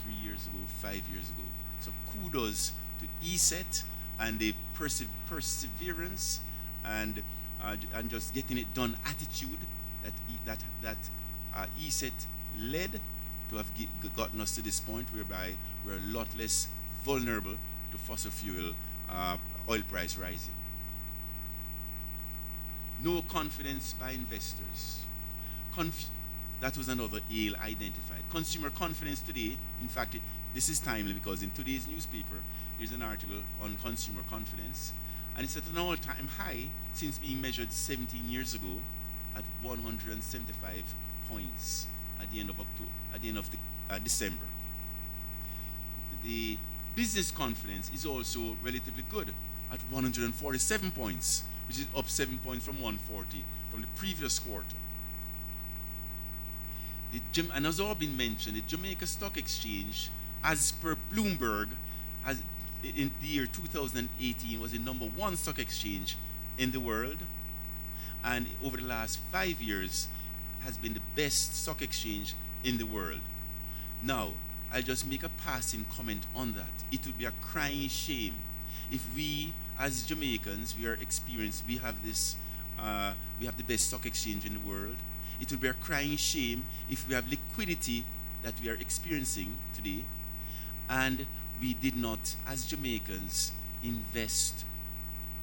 3 years ago, 5 years ago. So kudos to ESET and the perseverance and just getting it done attitude that ESET led to have gotten us to this point whereby we're a lot less vulnerable to fossil fuel oil price rising. No confidence by investors. That was another ail identified. Consumer confidence today, in fact, this is timely because in today's newspaper, there's an article on consumer confidence, and it's at an all-time high since being measured 17 years ago at 175 points at the end of December. The business confidence is also relatively good at 147 points, which is up 7 points from 140 from the previous quarter. And as all been mentioned, the Jamaica Stock Exchange, as per Bloomberg, in the year 2018 was the #1 stock exchange in the world, and over the last 5 years has been the best stock exchange in the world. Now, I'll just make a passing comment on that. It would be a crying shame if we, as Jamaicans, we have the best stock exchange in the world. It would be a crying shame if we have liquidity that we are experiencing today, and we did not, as Jamaicans, invest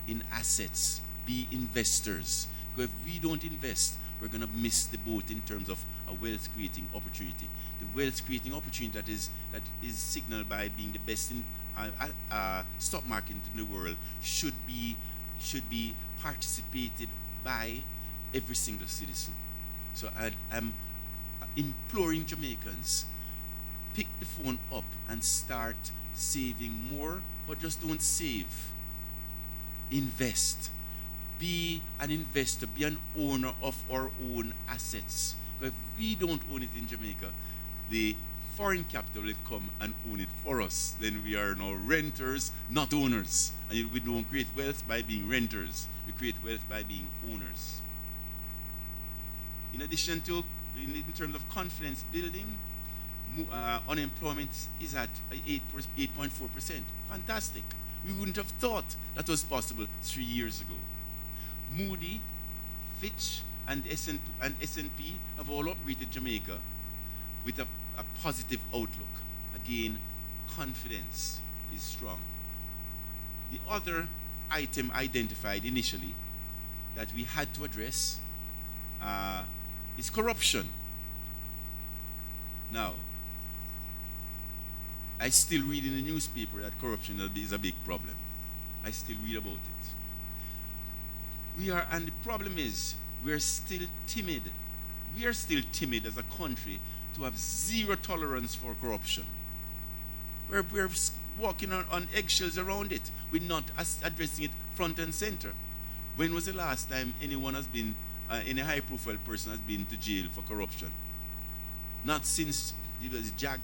in assets, be investors. Because if we don't invest, we're going to miss the boat in terms of a wealth-creating opportunity. The wealth-creating opportunity that is signaled by being the best in stock market in the world should be participated by every single citizen. So I'm imploring Jamaicans, pick the phone up and start saving more, but just don't save. Invest. be an investor, be an owner of our own assets. But if we don't own it in Jamaica, the foreign capital will come and own it for us. Then we are now renters, not owners. And we don't create wealth by being renters. We create wealth by being owners. In addition to, in terms of confidence building, unemployment is at 8.4%. Fantastic. We wouldn't have thought that was possible 3 years ago. Moody, Fitch, and S&P have all upgraded Jamaica with a positive outlook. Again, confidence is strong. The other item identified initially that we had to address is corruption. Now, I still read in the newspaper that corruption is a big problem. I still read about it. And the problem is, we are still timid. We are still timid as a country to have zero tolerance for corruption. We're walking on eggshells around it. We're not addressing it front and center. When was the last time anyone has been, any high-profile person has been to jail for corruption? Not since it was Jag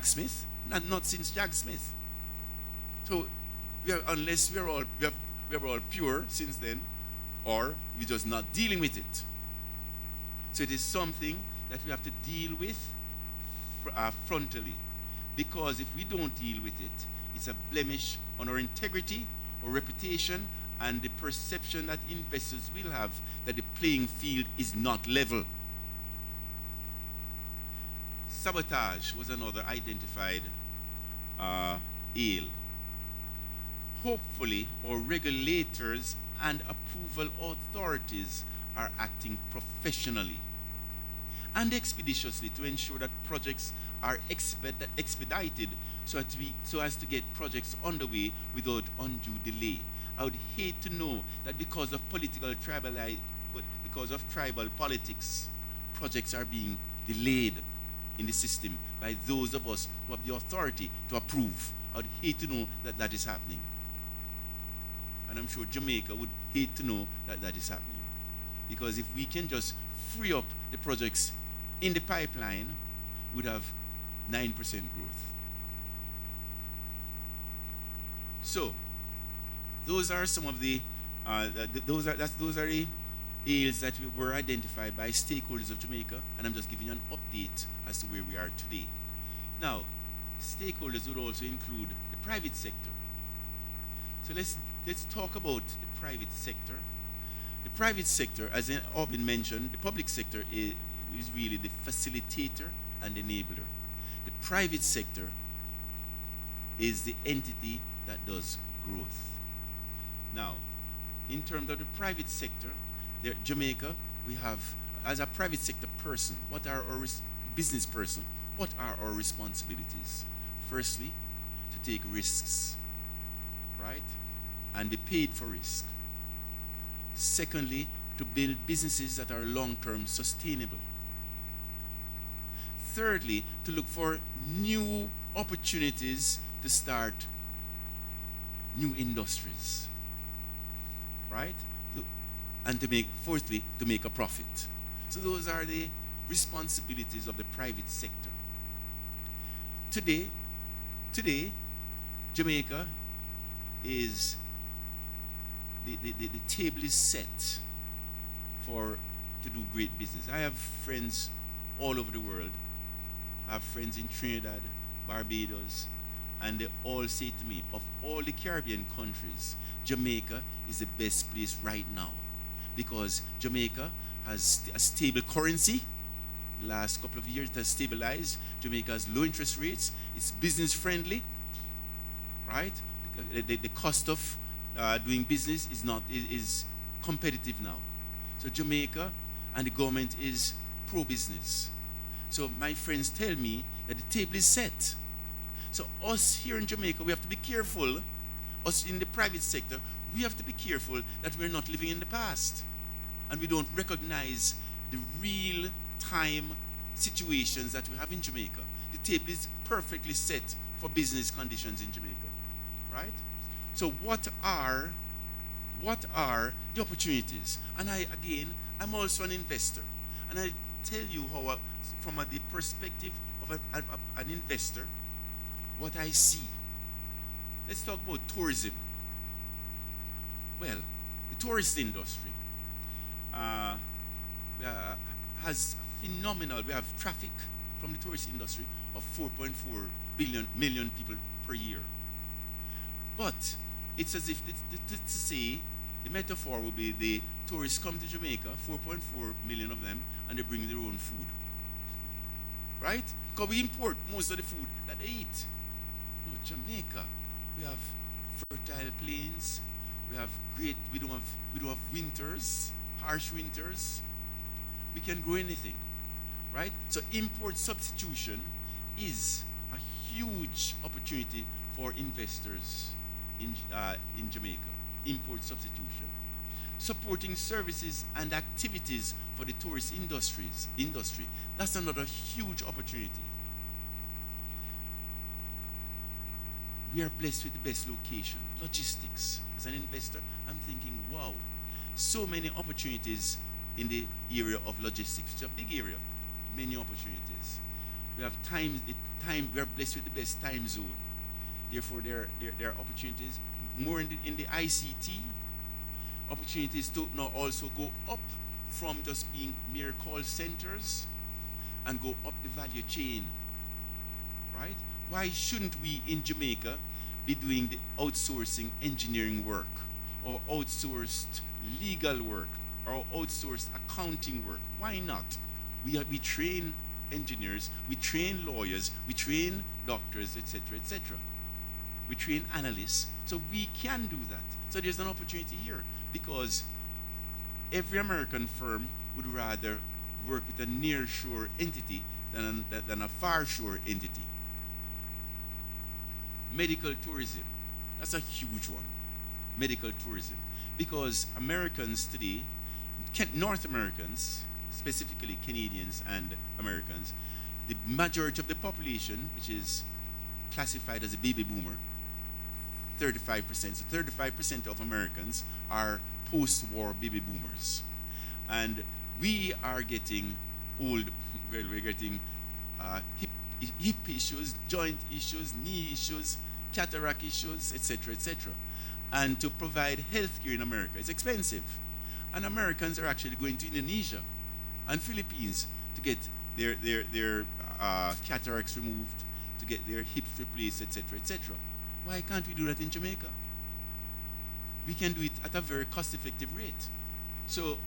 Smith. Not since Jag Smith. So unless we're all pure since then, or we're just not dealing with it. So it is something that we have to deal with frontally, because if we don't deal with it, it's a blemish on our integrity, our reputation, and the perception that investors will have that the playing field is not level. Sabotage was another identified ail. Hopefully, our regulators and approval authorities are acting professionally and expeditiously to ensure that projects are expedited so as to get projects underway without undue delay. I would hate to know that because of tribal politics, projects are being delayed in the system by those of us who have the authority to approve. I would hate to know that that is happening. And I'm sure Jamaica would hate to know that that is happening. Because if we can just free up the projects in the pipeline, we would have 9% growth. So, those are some of the those are the ails that were identified by stakeholders of Jamaica, and I'm just giving you an update as to where we are today. Now, stakeholders would also include the private sector. So let's talk about the private sector. The private sector, as Orbin mentioned, the public sector is really the facilitator and enabler. The private sector is the entity that does growth. Now, in terms of the private sector, Jamaica, we have, as a private sector person, business person, what are our responsibilities? Firstly, to take risks, right? And be paid for risk. Secondly, to build businesses that are long-term sustainable. Thirdly, to look for new opportunities to start new industries, right? And fourthly, to make a profit. So those are the responsibilities of the private sector. Today, Jamaica is the table is set to do great business. I have friends all over the world. I have friends in Trinidad, Barbados, and they all say to me, of all the Caribbean countries, Jamaica is the best place right now, because Jamaica has a stable currency. The last couple of years it has stabilized. Jamaica has low interest rates. It's business friendly, right? The cost of doing business is competitive now. So Jamaica and the government is pro-business. So my friends tell me that the table is set. So us here in Jamaica, we have to be careful. Us in the private sector, we have to be careful that we're not living in the past, and we don't recognize the real-time situations that we have in Jamaica. The table is perfectly set for business conditions in Jamaica, right? So what are What are the opportunities? And I'm also an investor. And I tell you how, from the perspective of an investor, what I see. Let's talk about tourism. Well, the tourist industry has phenomenal. We have traffic from the tourist industry of 4.4 million people per year. But it's as if to say, the metaphor would be the tourists come to Jamaica, 4.4 million of them, and they bring their own food. Right? Because we import most of the food that they eat. No, Jamaica, we have fertile plains. We don't have winters, harsh winters. We can grow anything, right? So import substitution is a huge opportunity for investors in Jamaica. Import substitution, supporting services and activities for the tourist industry. That's another huge opportunity. We are blessed with the best location, logistics. As an investor, I'm thinking, wow, so many opportunities in the area of logistics. It's a big area, many opportunities. We have we are blessed with the best time zone. Therefore, there are opportunities more in the ICT, opportunities to now also go up from just being mere call centers and go up the value chain, right? Why shouldn't we in Jamaica be doing the outsourcing engineering work, or outsourced legal work, or outsourced accounting work? Why not? We train engineers, we train lawyers, we train doctors, etc., etc. We train analysts, so we can do that. So there's an opportunity here, because every American firm would rather work with a near-shore entity than a far-shore entity. Medical tourism, that's a huge one. Medical tourism, because Americans today, North Americans, specifically Canadians and Americans, the majority of the population, which is classified as a baby boomer, 35%. So 35% of Americans are post-war baby boomers. And we are getting old. Well, we're getting hip issues, joint issues, knee issues, cataract issues, etc., etc. And to provide health care in America is expensive. And Americans are actually going to Indonesia and Philippines to get their cataracts removed, to get their hips replaced, etc., etc. Why can't we do that in Jamaica? We can do it at a very cost-effective rate. So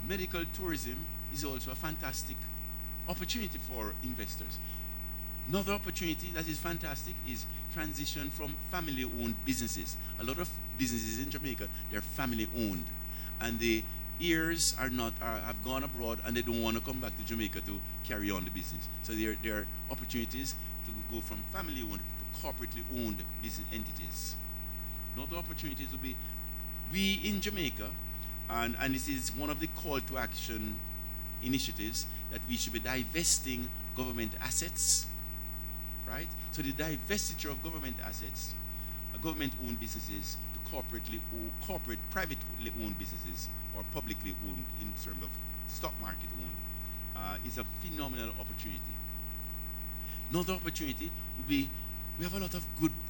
medical tourism is also a fantastic opportunity for investors. Another opportunity that is fantastic is transition from family-owned businesses. A lot of businesses in Jamaica, they're family-owned, and the heirs have gone abroad and they don't want to come back to Jamaica to carry on the business. So there are opportunities to go from family-owned to corporately owned business entities. Another opportunities will be, we in Jamaica, and this is one of the call to action initiatives, that we should be divesting government assets, right? So the divestiture of government assets, government-owned businesses, to corporate privately owned businesses, or publicly owned in terms of stock market owned, is a phenomenal opportunity. Another opportunity would be, we have a lot of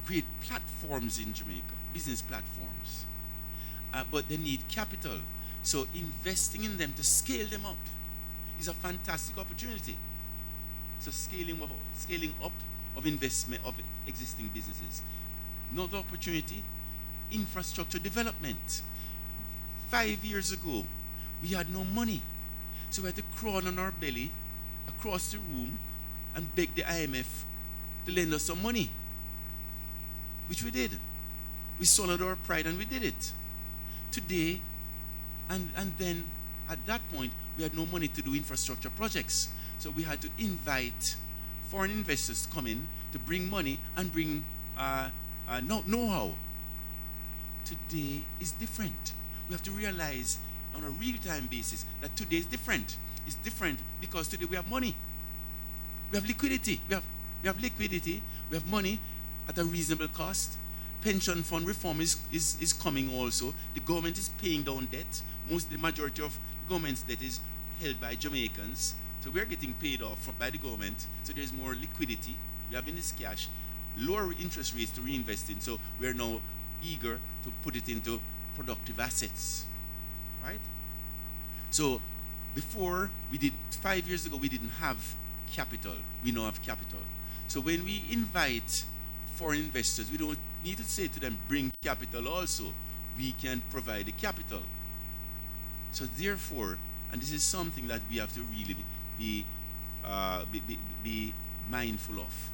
great platforms in Jamaica, business platforms, but they need capital. So investing in them to scale them up is a fantastic opportunity. So scaling up of investment of existing businesses. Another opportunity, infrastructure development. 5 years ago, we had no money. So we had to crawl on our belly across the room and beg the IMF to lend us some money, which we did. We swallowed our pride and we did it. Today, and then at that point, we had no money to do infrastructure projects. So we had to invite foreign investors to come in to bring money and bring know-how. Today is different. We have to realize on a real-time basis that today is different. It's different because today we have money. We have liquidity. We have liquidity. We have money at a reasonable cost. pension fund reform is coming also. The government is paying down debt. The majority of the government's debt is held by Jamaicans. So we're getting paid off by the government. So there's more liquidity. We have in this cash, lower interest rates to reinvest in. So we're now eager to put it into productive assets. Right? So before we did 5 years ago, we didn't have capital. We now have capital. So when we invite foreign investors, we don't need to say to them, bring capital also. We can provide the capital. So therefore, and this is something that we have to really be mindful of,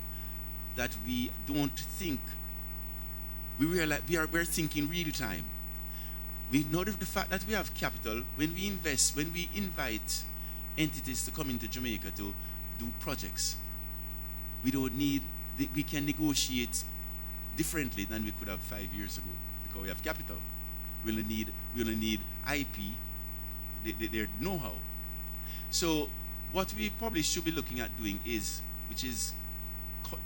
that we don't think, we realize we're thinking real time. We know the fact that we have capital. When we invest, when we invite entities to come into Jamaica to do projects, we can negotiate differently than we could have 5 years ago because we have capital. We only need IP, their know-how. So what we probably should be looking at doing is, which is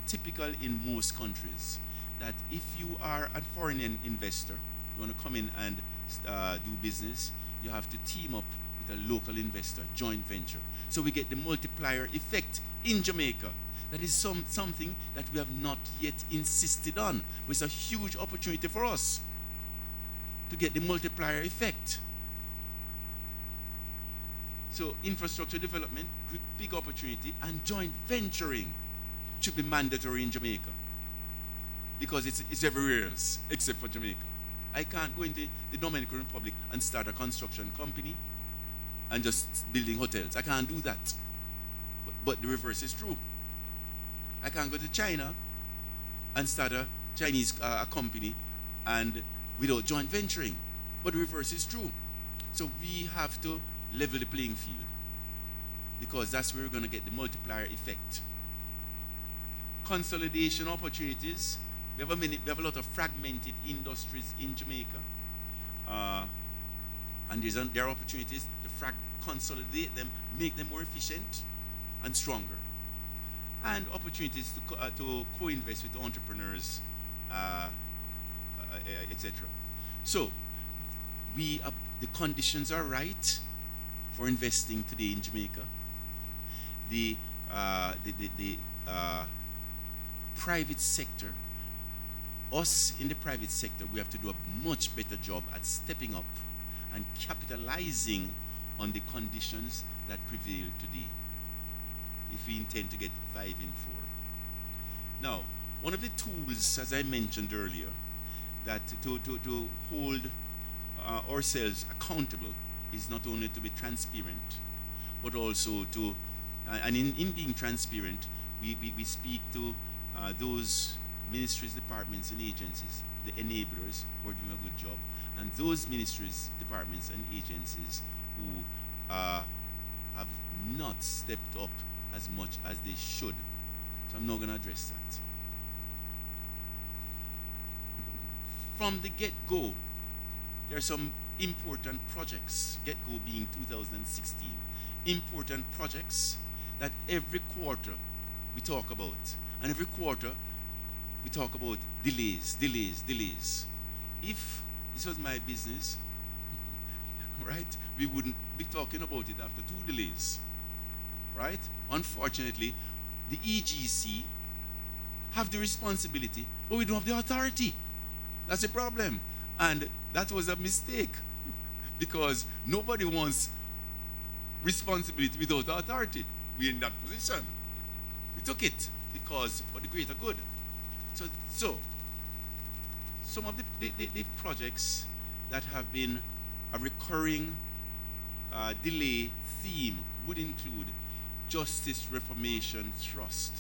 typical in most countries, that if you are a foreign investor, you want to come in and do business, you have to team up with a local investor, joint venture. So we get the multiplier effect in Jamaica. That is something that we have not yet insisted on. It's a huge opportunity for us to get the multiplier effect. So infrastructure development, big opportunity, and joint venturing should be mandatory in Jamaica because it's everywhere else except for Jamaica. I can't go into the Dominican Republic and start a construction company and just building hotels. I can't do that. But the reverse is true. I can't go to China and start a Chinese company and without joint venturing. But the reverse is true. So we have to level the playing field because that's where we're going to get the multiplier effect. Consolidation opportunities. We have a lot of fragmented industries in Jamaica, and there are opportunities to consolidate them, make them more efficient and stronger, and opportunities to co-invest with entrepreneurs, etc. So the conditions are right for investing today in Jamaica. The private sector, us in the private sector, we have to do a much better job at stepping up and capitalizing on the conditions that prevail today if we intend to get 5 in 4. Now, one of the tools, as I mentioned earlier, that to hold ourselves accountable is not only to be transparent, but also to, and in being transparent, we speak to those ministries, departments, and agencies, the enablers who are doing a good job, and those ministries, departments, and agencies who have not stepped up as much as they should. So I'm not going to address that. From the get-go, there are some important projects, get-go being 2016, important projects that every quarter we talk about. And every quarter we talk about delays. If this was my business, right, we wouldn't be talking about it after 2 delays, right? Unfortunately, the EGC have the responsibility, but we don't have the authority. That's a problem. And that was a mistake because nobody wants responsibility without authority. We're in that position. We took it because for the greater good. So some of the projects that have been a recurring delay theme would include Justice Reformation Trust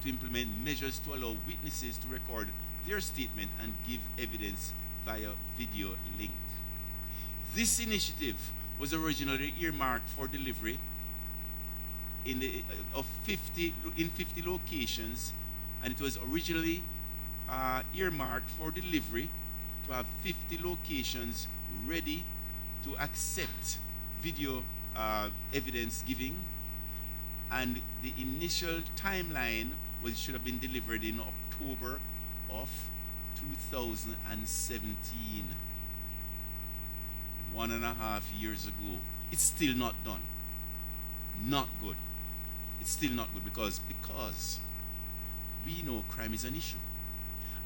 to implement measures to allow witnesses to record their statement and give evidence via video link. This initiative was originally earmarked for delivery in 50 locations, and it was originally earmarked for delivery to have 50 locations ready to accept video evidence giving, and the initial timeline was it should have been delivered in October of 2017, 1.5 years ago. It's still not done. Not good. It's still not good because we know crime is an issue.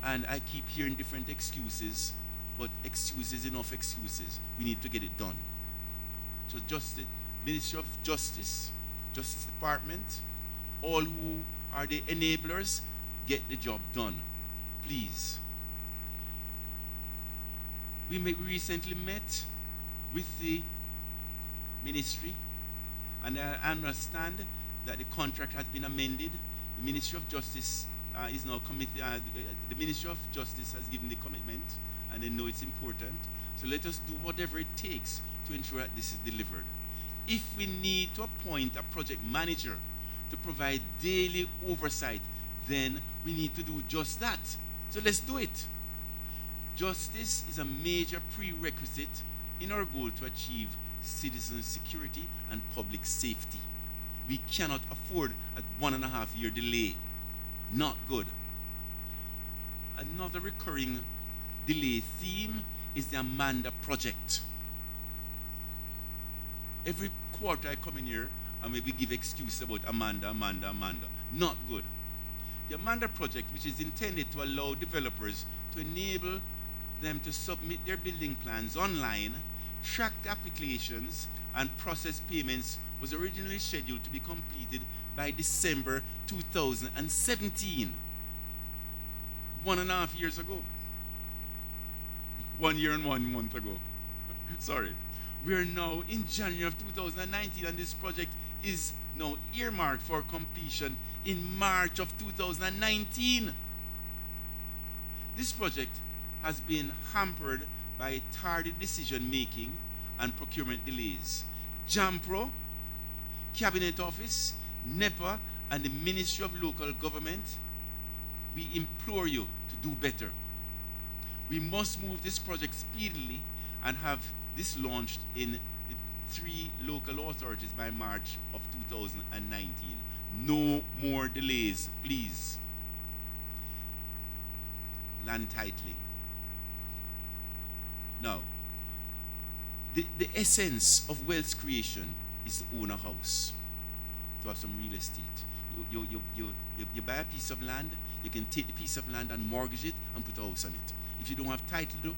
And I keep hearing different excuses, but excuses, enough excuses. We need to get it done. So just the Ministry of Justice, Justice Department, all who are the enablers, get the job done. Please. We recently met with the ministry, and I understand that the contract has been amended. The Ministry of Justice is now committed. The Ministry of Justice has given the commitment, and they know it's important. So let us do whatever it takes to ensure that this is delivered. If we need to appoint a project manager to provide daily oversight, then we need to do just that. So let's do it. Justice is a major prerequisite in our goal to achieve citizen security and public safety. We cannot afford a 1.5-year delay. Not good. Another recurring delay theme is the Amanda project. Every quarter I come in here and we give excuses about Amanda. Not good. The Amanda project, which is intended to allow developers to enable them to submit their building plans online, track applications, and process payments, was originally scheduled to be completed by December 2017. 1.5 years ago. 1 year and 1 month ago. Sorry. We are now in January of 2019, and this project is now earmarked for completion in March of 2019. This project has been hampered by tardy decision making and procurement delays. JAMPRO, Cabinet Office, NEPA, and the Ministry of Local Government, we implore you to do better. We must move this project speedily and have this launched in the 3 local authorities by March of 2019. No more delays, please. Land titling. Now, the essence of wealth creation is to own a house, to have some real estate. You buy a piece of land, you can take the piece of land and mortgage it and put a house on it. If you don't have title, you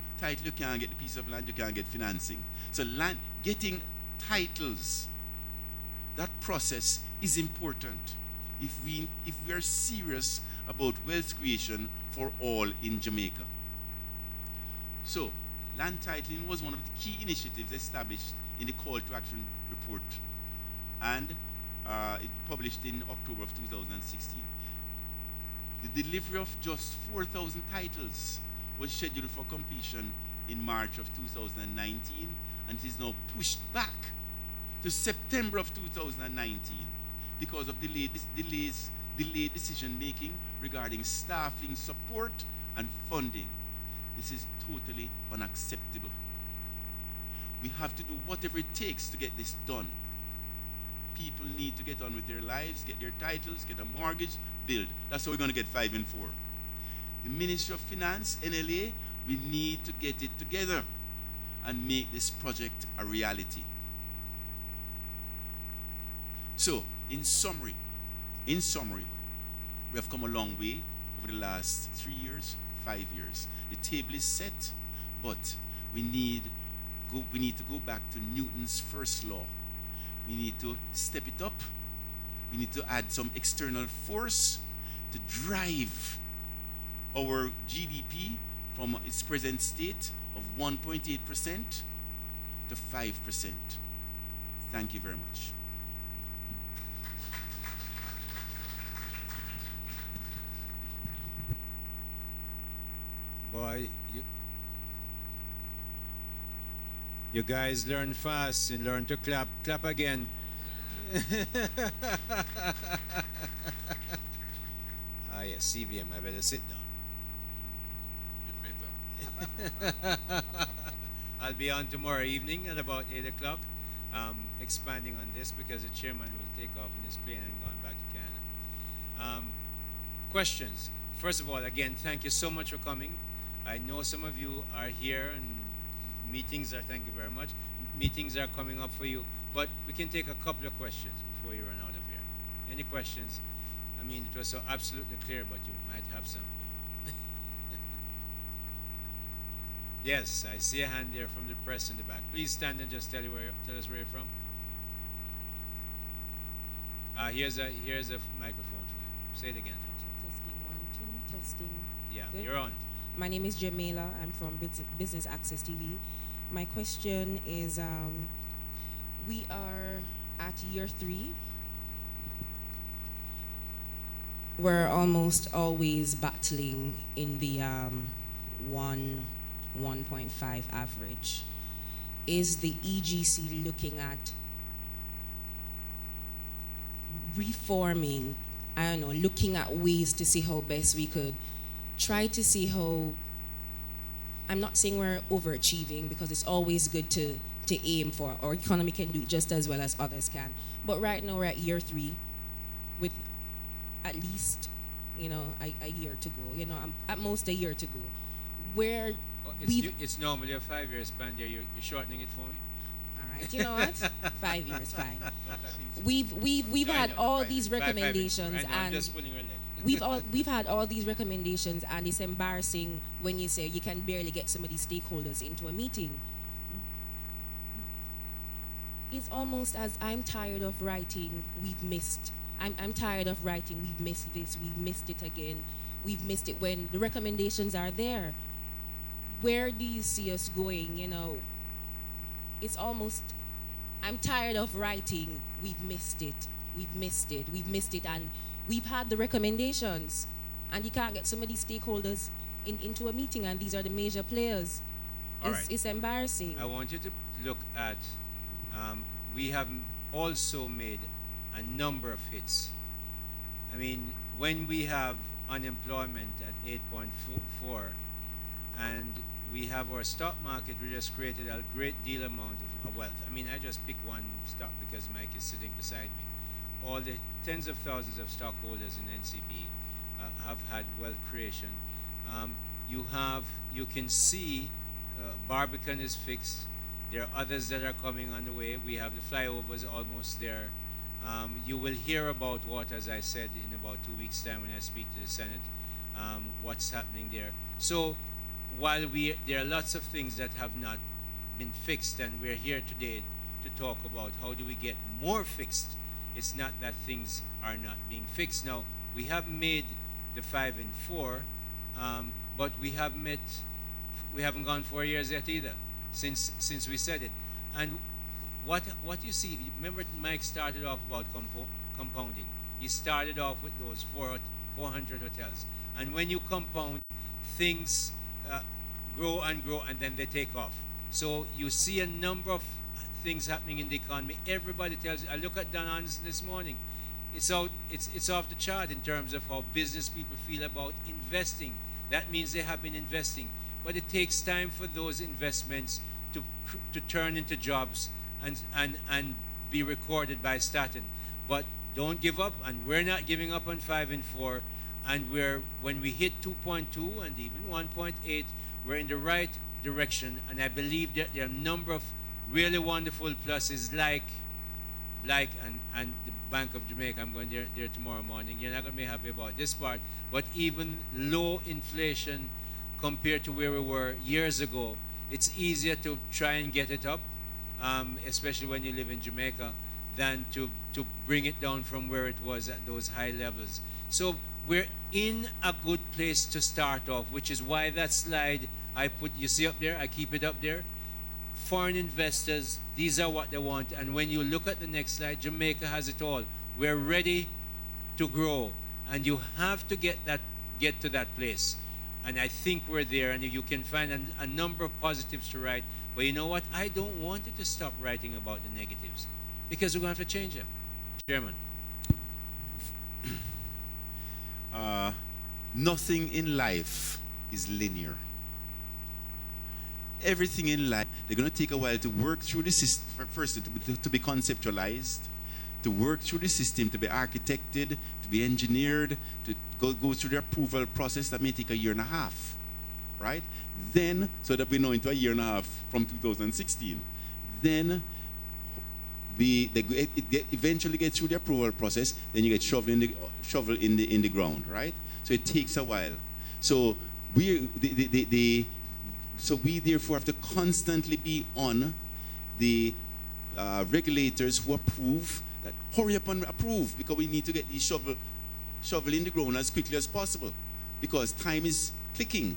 can't get the piece of land, you can't get financing. So land, getting titles, that process is important if we are serious about wealth creation for all in Jamaica. So, land titling was one of the key initiatives established in the Call to Action report, and it published in October of 2016. The delivery of just 4,000 titles was scheduled for completion in March of 2019, and it is now pushed back to September of 2019 because of delayed decision making regarding staffing, support, and funding. This is totally unacceptable. We have to do whatever it takes to get this done. People need to get on with their lives, get their titles, get a mortgage, build. That's how we're going to get 5 and 4. The Ministry of Finance, NLA, we need to get it together and make this project a reality. So, in summary, we have come a long way over the last 3 years, 5 years. The table is set, but we need to go back to Newton's first law. We need to step it up. We need to add some external force to drive our GDP from its present state of 1.8% to 5%. Thank you very much. Boy, you guys learn fast and learn to clap. Clap again. Ah, yes, CVM, I better sit down. I'll be on tomorrow evening at about 8 o'clock, expanding on this because the chairman will take off in his plane and going back to Canada. Questions? First of all, again, thank you so much for coming. I know some of you are here and meetings are, thank you very much. Meetings are coming up for you, but we can take a couple of questions before you run out of here. Any questions? I mean, it was so absolutely clear, but you might have some. Yes, I see a hand there from the press in the back. Please stand and just tell us where you're from. Here's a microphone for you. Say it again. Testing one, two, testing. Yeah, Good. you're on. My name is Jamaica. I'm from Business Access TV. My question is, we are at year 3. We're almost always battling in the 1.5 average. Is the EGC looking at reforming, I don't know, looking at ways to see how best we could try to see how, I'm not saying we're overachieving because it's always good to aim for. Our economy can do it just as well as others can. But right now we're at year 3 with at least, a year to go. At most a year to go. Where It's normally a 5-year span there. You're shortening it for me? all right, you know what? 5 years, fine. We've had all these recommendations I'm and just pulling your leg. we've had all these recommendations, and it's embarrassing when you say you can barely get some of these stakeholders into a meeting. It's almost as I'm tired of writing, we've missed. I'm tired of writing, we've missed this, we've missed it again, we've missed it when the recommendations are there. Where do you see us going? It's almost, I'm tired of writing, we've missed it, and we've had the recommendations, and you can't get some of these stakeholders into a meeting, and these are the major players. All right. It's embarrassing. I want you to look at, we have also made a number of hits. I mean, when we have unemployment at 8.4 and we have our stock market, we just created a great deal amount of wealth. I mean, I just pick one stock because Mike is sitting beside me. All the tens of thousands of stockholders in NCB have had wealth creation. You can see Barbican is fixed. There are others that are coming on the way. We have the flyovers almost there. You will hear about what, as I said, in about 2 weeks' time when I speak to the Senate, what's happening there. So while there are lots of things that have not been fixed, and we're here today to talk about how do we get more fixed. It's not that things are not being fixed. Now, we have made the 5 and 4, but we haven't gone 4 years yet either since we said it. And what you see, remember Mike started off about compounding. He started off with those 400 hotels. And when you compound, things grow and grow, and then they take off. So you see a number of things happening in the economy. Everybody tells you. I look at Danon's this morning. It's off the chart in terms of how business people feel about investing. That means they have been investing, but it takes time for those investments to turn into jobs and be recorded by Staten. But don't give up, and we're not giving up on 5 and 4. And when we hit 2.2 and even 1.8, we're in the right direction. And I believe that there are a number of really wonderful pluses, like and the Bank of Jamaica. I'm going there tomorrow morning. You're not going to be happy about this part, but even low inflation compared to where we were years ago, it's easier to try and get it up, especially when you live in Jamaica, than to bring it down from where it was at those high levels. So we're in a good place to start off, which is why that slide you see up there, I keep it up there. Foreign investors, these are what they want. And when you look at the next slide, Jamaica has it all. We're ready to grow, and you have to get to that place. And I think we're there, and you can find a number of positives to write. But you know what? I don't want it to stop writing about the negatives, because we're going to have to change them. Chairman. Nothing in life is linear. Everything in life, they're going to take a while to work through the system, first to be conceptualized, to work through the system, to be architected, to be engineered, to go through the approval process that may take a year and a half. right? Then, so that we know into a year and a half from 2016, then eventually get through the approval process, then you get shovel in the ground, right? So it takes a while. So we therefore have to constantly be on the regulators who approve that hurry up and approve, because we need to get these shovel in the ground as quickly as possible, because time is clicking,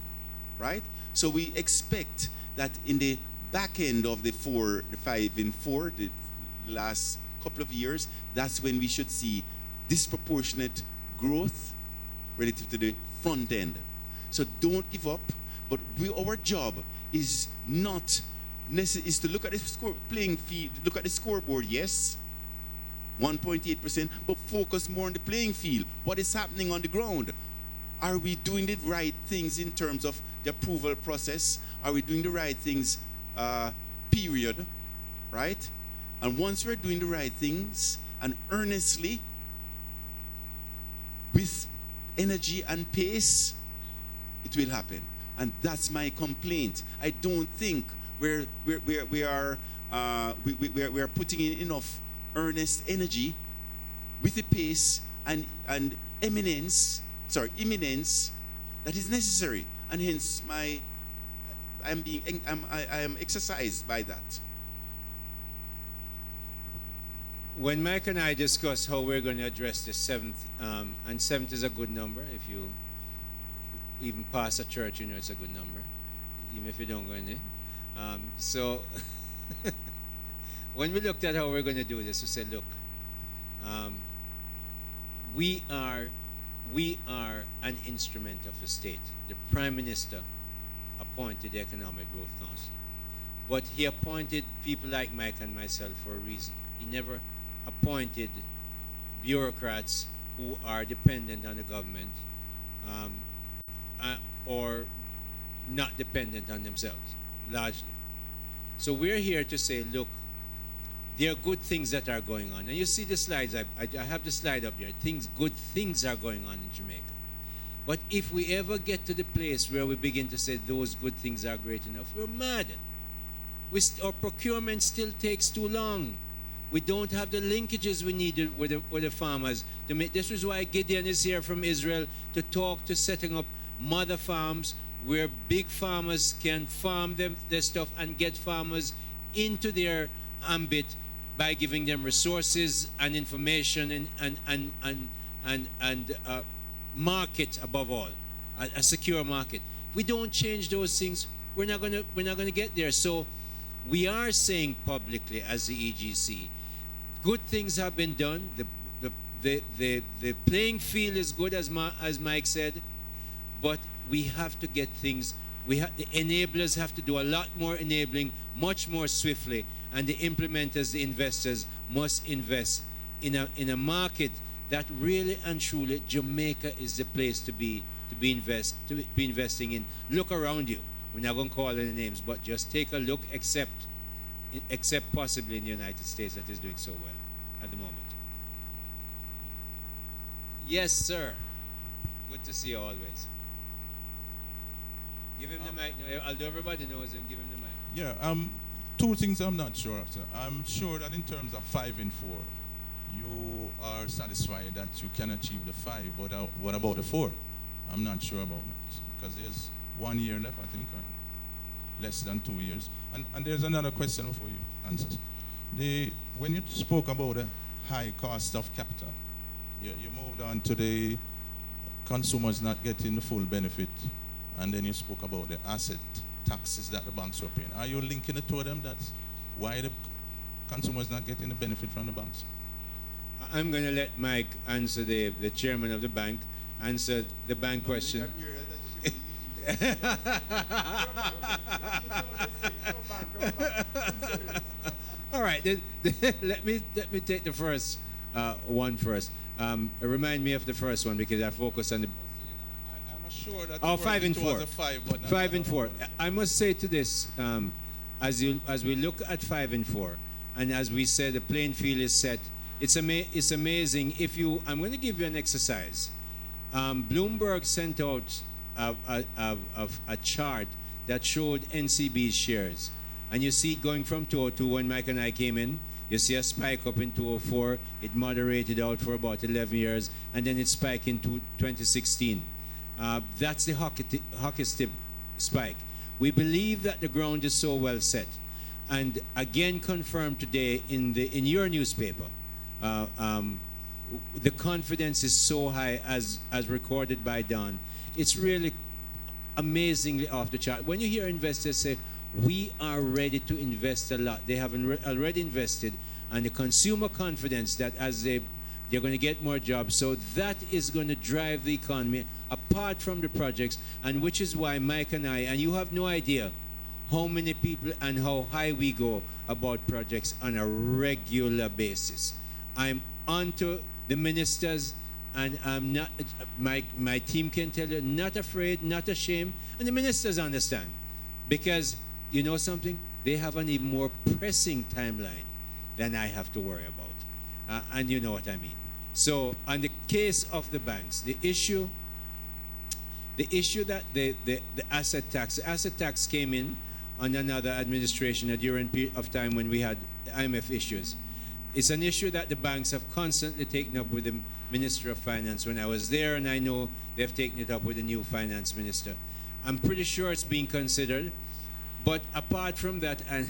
right? So we expect that in the back end of the 5 in 4, the last couple of years, that's when we should see disproportionate growth relative to the front end. So don't give up, but our job is not is to look at the playing field, look at the scoreboard, yes, 1.8%, but focus more on the playing field. What is happening on the ground? Are we doing the right things in terms of the approval process? Are we doing the right things, period, right? And once we're doing the right things and earnestly, with energy and pace, it will happen. And that's my complaint. I don't think we are putting in enough earnest energy with the pace and imminence that is necessary. And hence I am exercised by that. When Mike and I discuss how we're going to address the 7th, and 7th is a good number. If you even pass a church, you know it's a good number, even if you don't go in it. So when we looked at how we're going to do this, we said, look, we are an instrument of the state. The Prime Minister appointed the Economic Growth Council, but he appointed people like Mike and myself for a reason. He never appointed bureaucrats who are dependent on the government or not dependent on themselves, largely. So we're here to say, look, there are good things that are going on. And you see the slides, I have the slide up there. Good things are going on in Jamaica. But if we ever get to the place where we begin to say those good things are great enough, we're mad. Our procurement still takes too long. We don't have the linkages we need with the farmers. This is why Gideon is here from Israel, to talk to setting up mother farms where big farmers can farm their stuff and get farmers into their ambit by giving them resources and information and market, above all, a secure market. If we don't change those things, we're not gonna get there. So we are saying publicly as the EGC, good things have been done. The playing field is good, as Mike said, but we have to get things. The enablers have to do a lot more enabling, much more swiftly, and the implementers, the investors, must invest in a market that really and truly Jamaica is the place to be investing in. Look around you. We're not going to call any names, but just take a look, except possibly in the United States, that is doing so well at the moment. Yes, sir. Good to see you always. Give him the mic. Although everybody knows him, give him the mic. Yeah, two things I'm not sure of, sir. I'm sure that in terms of 5 in 4, you are satisfied that you can achieve the 5, but what about the 4? I'm not sure about that, because there's 1 year left, I think, or less than 2 years. And there's another question before you answer. When you spoke about the high cost of capital, you moved on to the consumers not getting the full benefit, and then you spoke about the asset taxes that the banks were paying. Are you linking the two of them? That's why the consumers not getting the benefit from the banks? I'm going to let Mike answer, the chairman of the bank, answer the bank question. All right, let me take the first one first. Remind me of the first one, because I focus on the. I'm sure that. 5 in 4. 5 in 4. I must say to this, as we look at 5 in 4, and as we said, the playing field is set. It's amazing. I'm going to give you an exercise. Bloomberg sent out a chart that showed NCB's shares. And you see it going from 202 when Mike and I came in. You see a spike up in 204. It moderated out for about 11 years, and then it spiked in 2016. That's the hockey stick spike. We believe that the ground is so well set, and again confirmed today in your newspaper. The confidence is so high as recorded by Don. It's really amazingly off the chart. When you hear investors say, we are ready to invest a lot, they have already invested, and the consumer confidence that as they're going to get more jobs, so that is going to drive the economy apart from the projects, and which is why Mike and I, and you have no idea how many people and how high we go about projects on a regular basis. I'm onto the ministers, and I'm not, my team can tell you, not afraid, not ashamed, and the ministers understand. Because, you know something? They have an even more pressing timeline than I have to worry about. And you know what I mean. So, on the case of the banks, the issue that the asset tax came in on another administration during a period of time when we had IMF issues. It's an issue that the banks have constantly taken up with the Minister of Finance when I was there, and I know they've taken it up with the new finance minister. I'm pretty sure it's being considered, but apart from that, and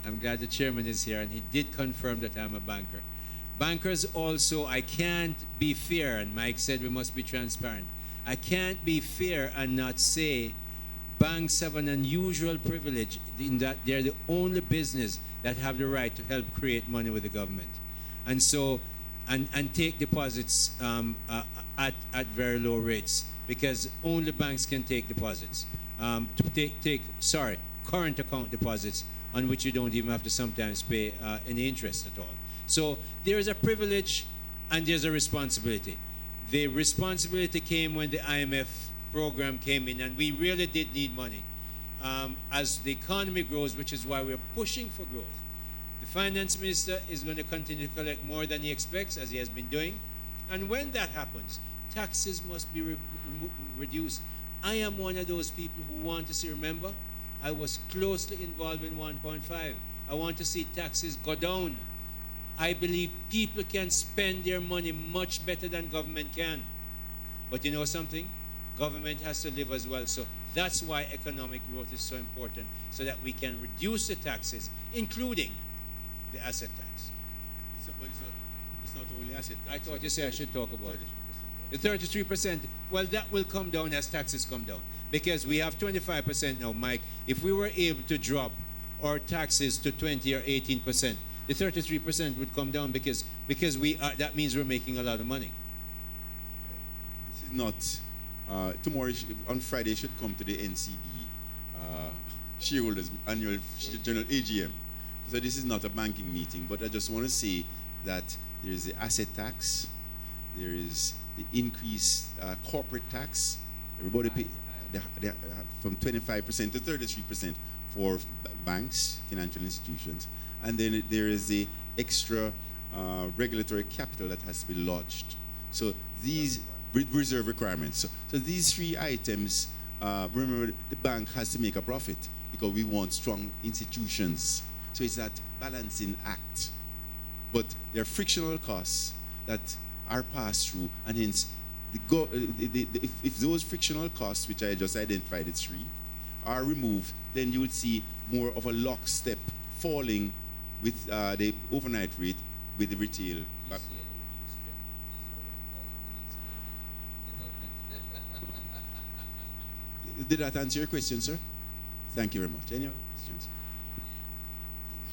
I'm glad the chairman is here, and he did confirm that I'm a banker. Bankers also, I can't be fair, and Mike said we must be transparent. I can't be fair and not say banks have an unusual privilege in that they're the only business that have the right to help create money with the government. And so, and take deposits at very low rates, because only banks can take deposits. Current account deposits on which you don't even have to sometimes pay any interest at all. So there is a privilege and there's a responsibility. The responsibility came when the IMF program came in, and we really did need money as the economy grows, which is why we're pushing for growth. The finance minister is going to continue to collect more than he expects, as he has been doing. And when that happens, taxes must be reduced. I am one of those people who want to see, remember, I was closely involved in 1.5. I want to see taxes go down. I believe people can spend their money much better than government can. But you know something? Government has to live as well. So that's why economic growth is so important, so that we can reduce the taxes, including the asset tax. It's not only asset tax. I thought you said I should talk about it. The 33%, well, that will come down as taxes come down. Because we have 25% now, Mike. If we were able to drop our taxes to 20 or 18%, the 33% would come down because we are, that means we're making a lot of money. This is not, tomorrow, on Friday, you should come to the NCB shareholders annual general AGM. So this is not a banking meeting, but I just want to say that there is the asset tax, there is the increased corporate tax. Everybody pay from 25% to 33% for banks, financial institutions, and then there is the extra regulatory capital that has to be lodged. So these reserve requirements. So these three items, remember, the bank has to make a profit because we want strong institutions. So it's that balancing act. But there are frictional costs that are passed through, and hence, if those frictional costs, which I just identified, it's three, are removed, then you would see more of a lockstep falling with the overnight rate with the retail. Did that answer your question, sir? Thank you very much. Any other questions?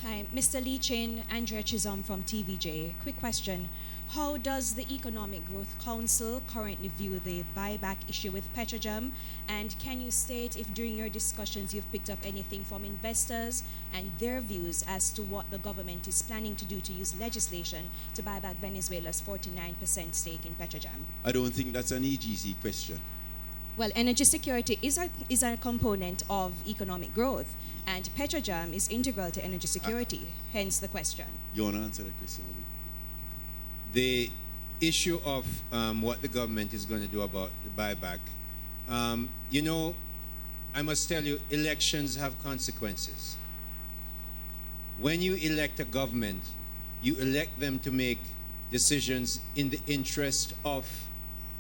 Hi, Mr. Lee Chin, Andrea Chisholm from TVJ. Quick question. How does the Economic Growth Council currently view the buyback issue with Petrojam? And can you state if during your discussions you've picked up anything from investors and their views as to what the government is planning to do to use legislation to buy back Venezuela's 49% stake in Petrojam? I don't think that's an EGC question. Well, energy security is a component of economic growth, and Petrojam is integral to energy security, hence the question. You want to answer that question, Obi? The issue of what the government is going to do about the buyback, You know, I must tell you, elections have consequences. When you elect a government, you elect them to make decisions in the interest of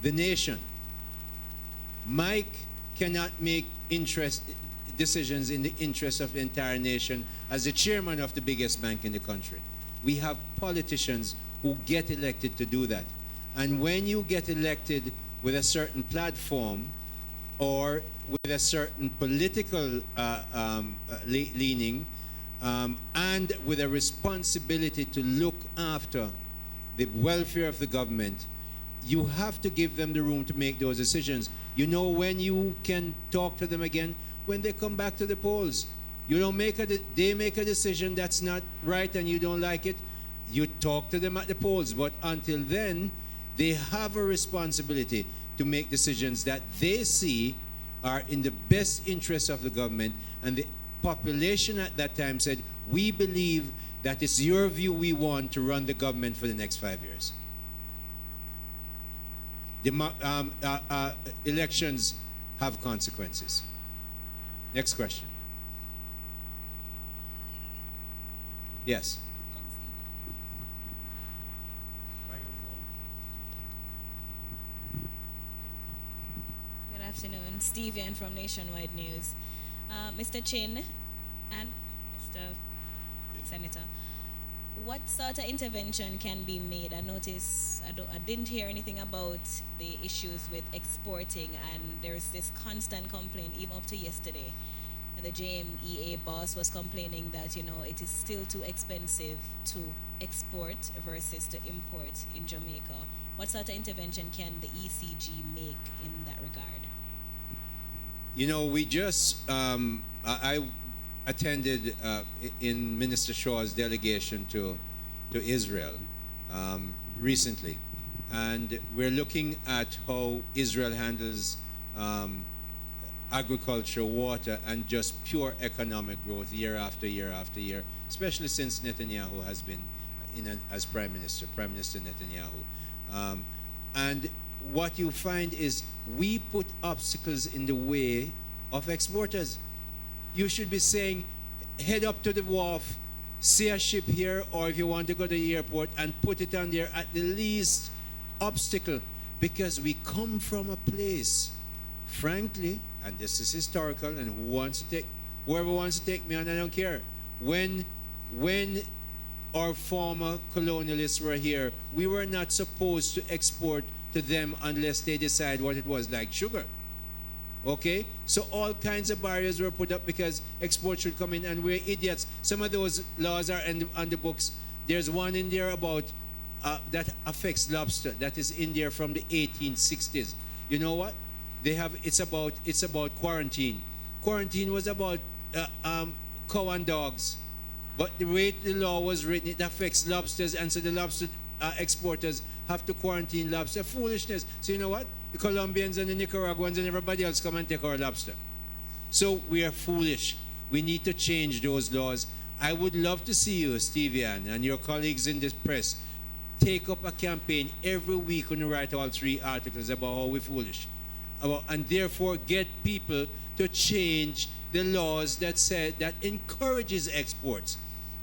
the nation. Mike cannot make decisions in the interest of the entire nation as the chairman of the biggest bank in the country. We have politicians who get elected to do that. And when you get elected with a certain platform or with a certain political leaning, and with a responsibility to look after the welfare of the government, you have to give them the room to make those decisions. You know when you can talk to them again? When they come back to the polls. You don't they make a decision that's not right and you don't like it, you talk to them at the polls. But until then, they have a responsibility to make decisions that they see are in the best interest of the government. And the population at that time said, we believe that it's your view we want to run the government for the next 5 years. The elections have consequences. Next question. Yes. Good afternoon. Stevian from Nationwide News. Mr. Chin and Mr. Senator, what sort of intervention can be made? I noticed I didn't hear anything about the issues with exporting, and there's this constant complaint even up to yesterday. The JMEA boss was complaining that it is still too expensive to export versus to import in Jamaica. What sort of intervention can the ECG make in that regard? We just I attended in Minister Shaw's delegation to Israel recently, and we're looking at how Israel handles agriculture, water, and just pure economic growth year after year after year, especially since Netanyahu has been as Prime Minister Netanyahu. And what you find is we put obstacles in the way of exporters. You should be saying, head up to the wharf, see a ship here, or if you want to go to the airport, and put it on there at the least obstacle, because we come from a place, frankly, and this is historical, and whoever wants to take me on, I don't care. When our former colonialists were here, we were not supposed to export to them unless they decide what it was, like sugar. Okay? So all kinds of barriers were put up because export should come in, and we're idiots. Some of those laws are on the books. There's one in there about that affects lobster, that is in there from the 1860s. You know what? It's about quarantine. Quarantine was about cow and dogs. But the way the law was written, it affects lobsters, and so the lobster exporters have to quarantine lobster. Foolishness. So you know what? The Colombians and the Nicaraguans and everybody else come and take our lobster. So we are foolish. We need to change those laws. I would love to see you, Stevian, and your colleagues in the press take up a campaign every week when you write all 3 articles about how we're foolish. And therefore get people to change the laws that encourages exports.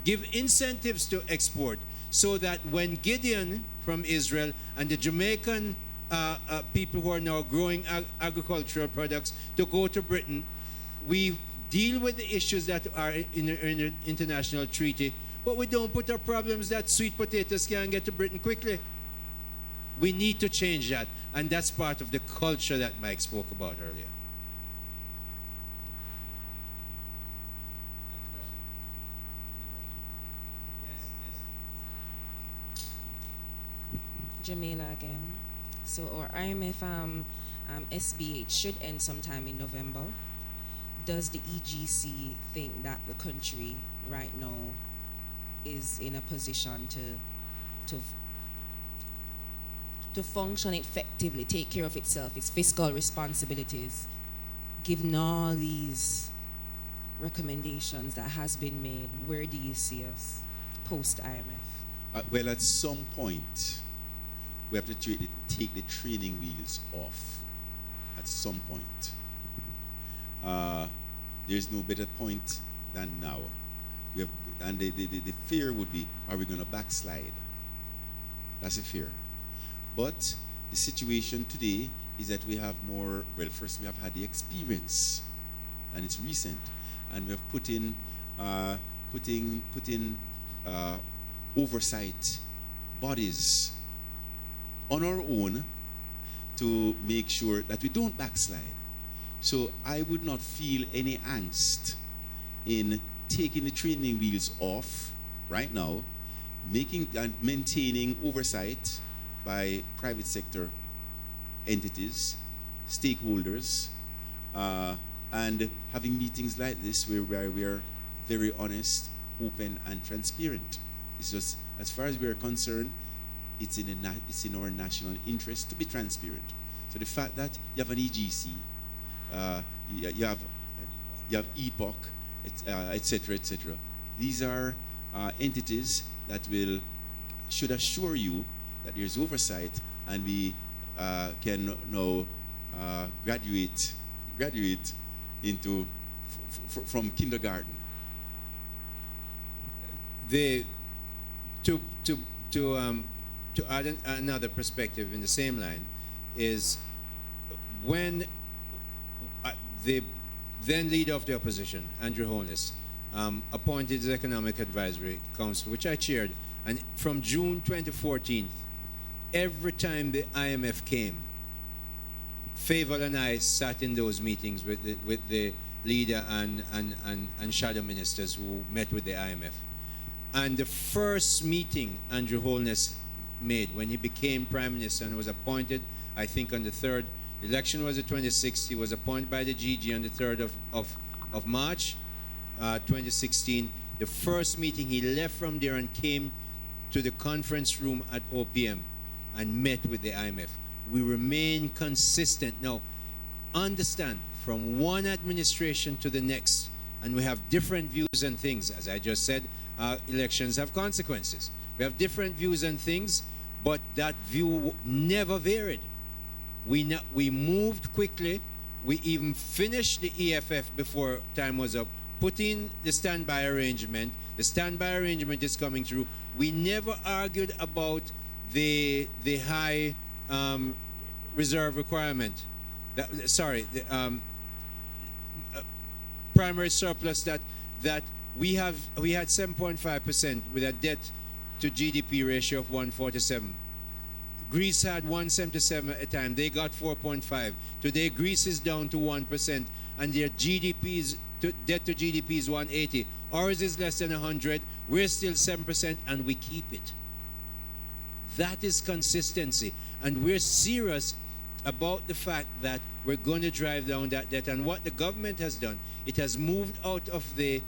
Give incentives to export, so that when Gideon from Israel and the Jamaican people who are now growing agricultural products to go to Britain, we deal with the issues that are in an international treaty, but we don't put our problems that sweet potatoes can get to Britain quickly. We need to change that, and that's part of the culture that Mike spoke about earlier. Jamila again. So our IMF SBH should end sometime in November. Does the EGC think that the country right now is in a position to function effectively, take care of itself, its fiscal responsibilities, given all these recommendations that has been made? Where do you see us post IMF? Well, at some point, we have to take the training wheels off. At at some point. There's no better point than now. We have, and the fear would be, are we going to backslide? That's a fear. But the situation today is that we have more, well, first we have had the experience, and it's recent, and we have put in oversight bodies on our own to make sure that we don't backslide. So I would not feel any angst in taking the training wheels off right now, making and maintaining oversight by private sector entities, stakeholders, and having meetings like this where we are very honest, open, and transparent. It's just, as far as we are concerned, it's in our national interest to be transparent. So the fact that you have an EGC, you have EPOC, etc., etc. These are entities that should assure you that there's oversight, and we can now graduate into from kindergarten. To add another perspective in the same line is when the then leader of the opposition, Andrew Holness, appointed the Economic Advisory Council, which I chaired, and from June 2014, every time the IMF came, Favour and I sat in those meetings with the leader and shadow ministers who met with the IMF. And the first meeting Andrew Holness made when he became Prime Minister and was appointed, I think on the 3rd, the election was the 26th, he was appointed by the GG on the 3rd of March 2016. The first meeting, he left from there and came to the conference room at OPM and met with the IMF. We remain consistent. Now, understand, from one administration to the next, and we have different views and things. As I just said, elections have consequences. We have different views and things, but that view never varied. We moved quickly. We even finished the EFF before time was up, put in the standby arrangement. The standby arrangement is coming through. We never argued about the high reserve requirement. Primary surplus that we had 7.5% with a debt to GDP ratio of 147. Greece had 177 at a time. They got 4.5. Today, Greece is down to 1%, and their debt to GDP is 180. Ours is less than 100. We're still 7%, and we keep it. That is consistency, and we're serious about the fact that we're going to drive down that debt. And what the government has done, it has moved out of the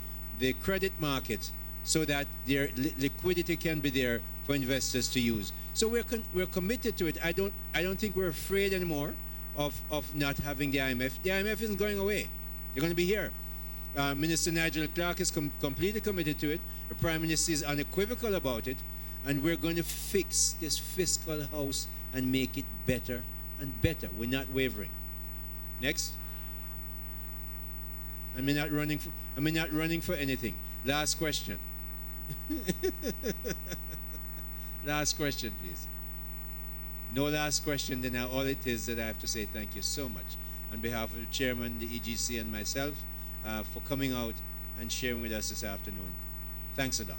credit market so that their liquidity can be there for investors to use. So we're committed to it. I don't think we're afraid anymore of not having the IMF. The IMF isn't going away. They're going to be here. Minister Nigel Clark is completely committed to it. The Prime Minister is unequivocal about it. And we're going to fix this fiscal house and make it better and better. We're not wavering. Next. I'm not running for anything. Last question. Last question, please. No last question, then all it is that I have to say thank you so much on behalf of the chairman, the EGC, and myself for coming out and sharing with us this afternoon. Thanks a lot.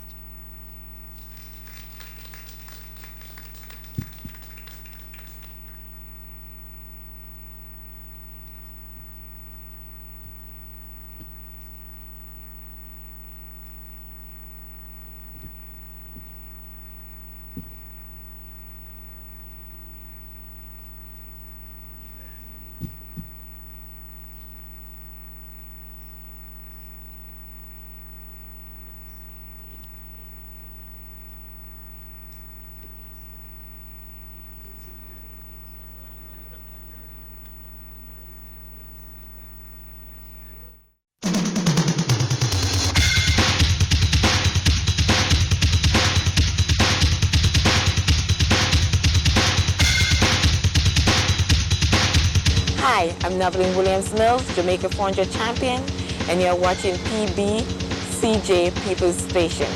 Evelyn Williams Mills, Jamaica 400 champion, and you're watching PBCJ People's Station.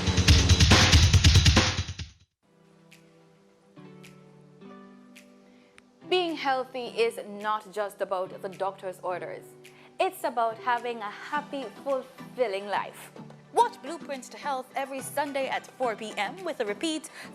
Being healthy is not just about the doctor's orders. It's about having a happy, fulfilling life. Watch Blueprints to Health every Sunday at 4 p.m. with a repeat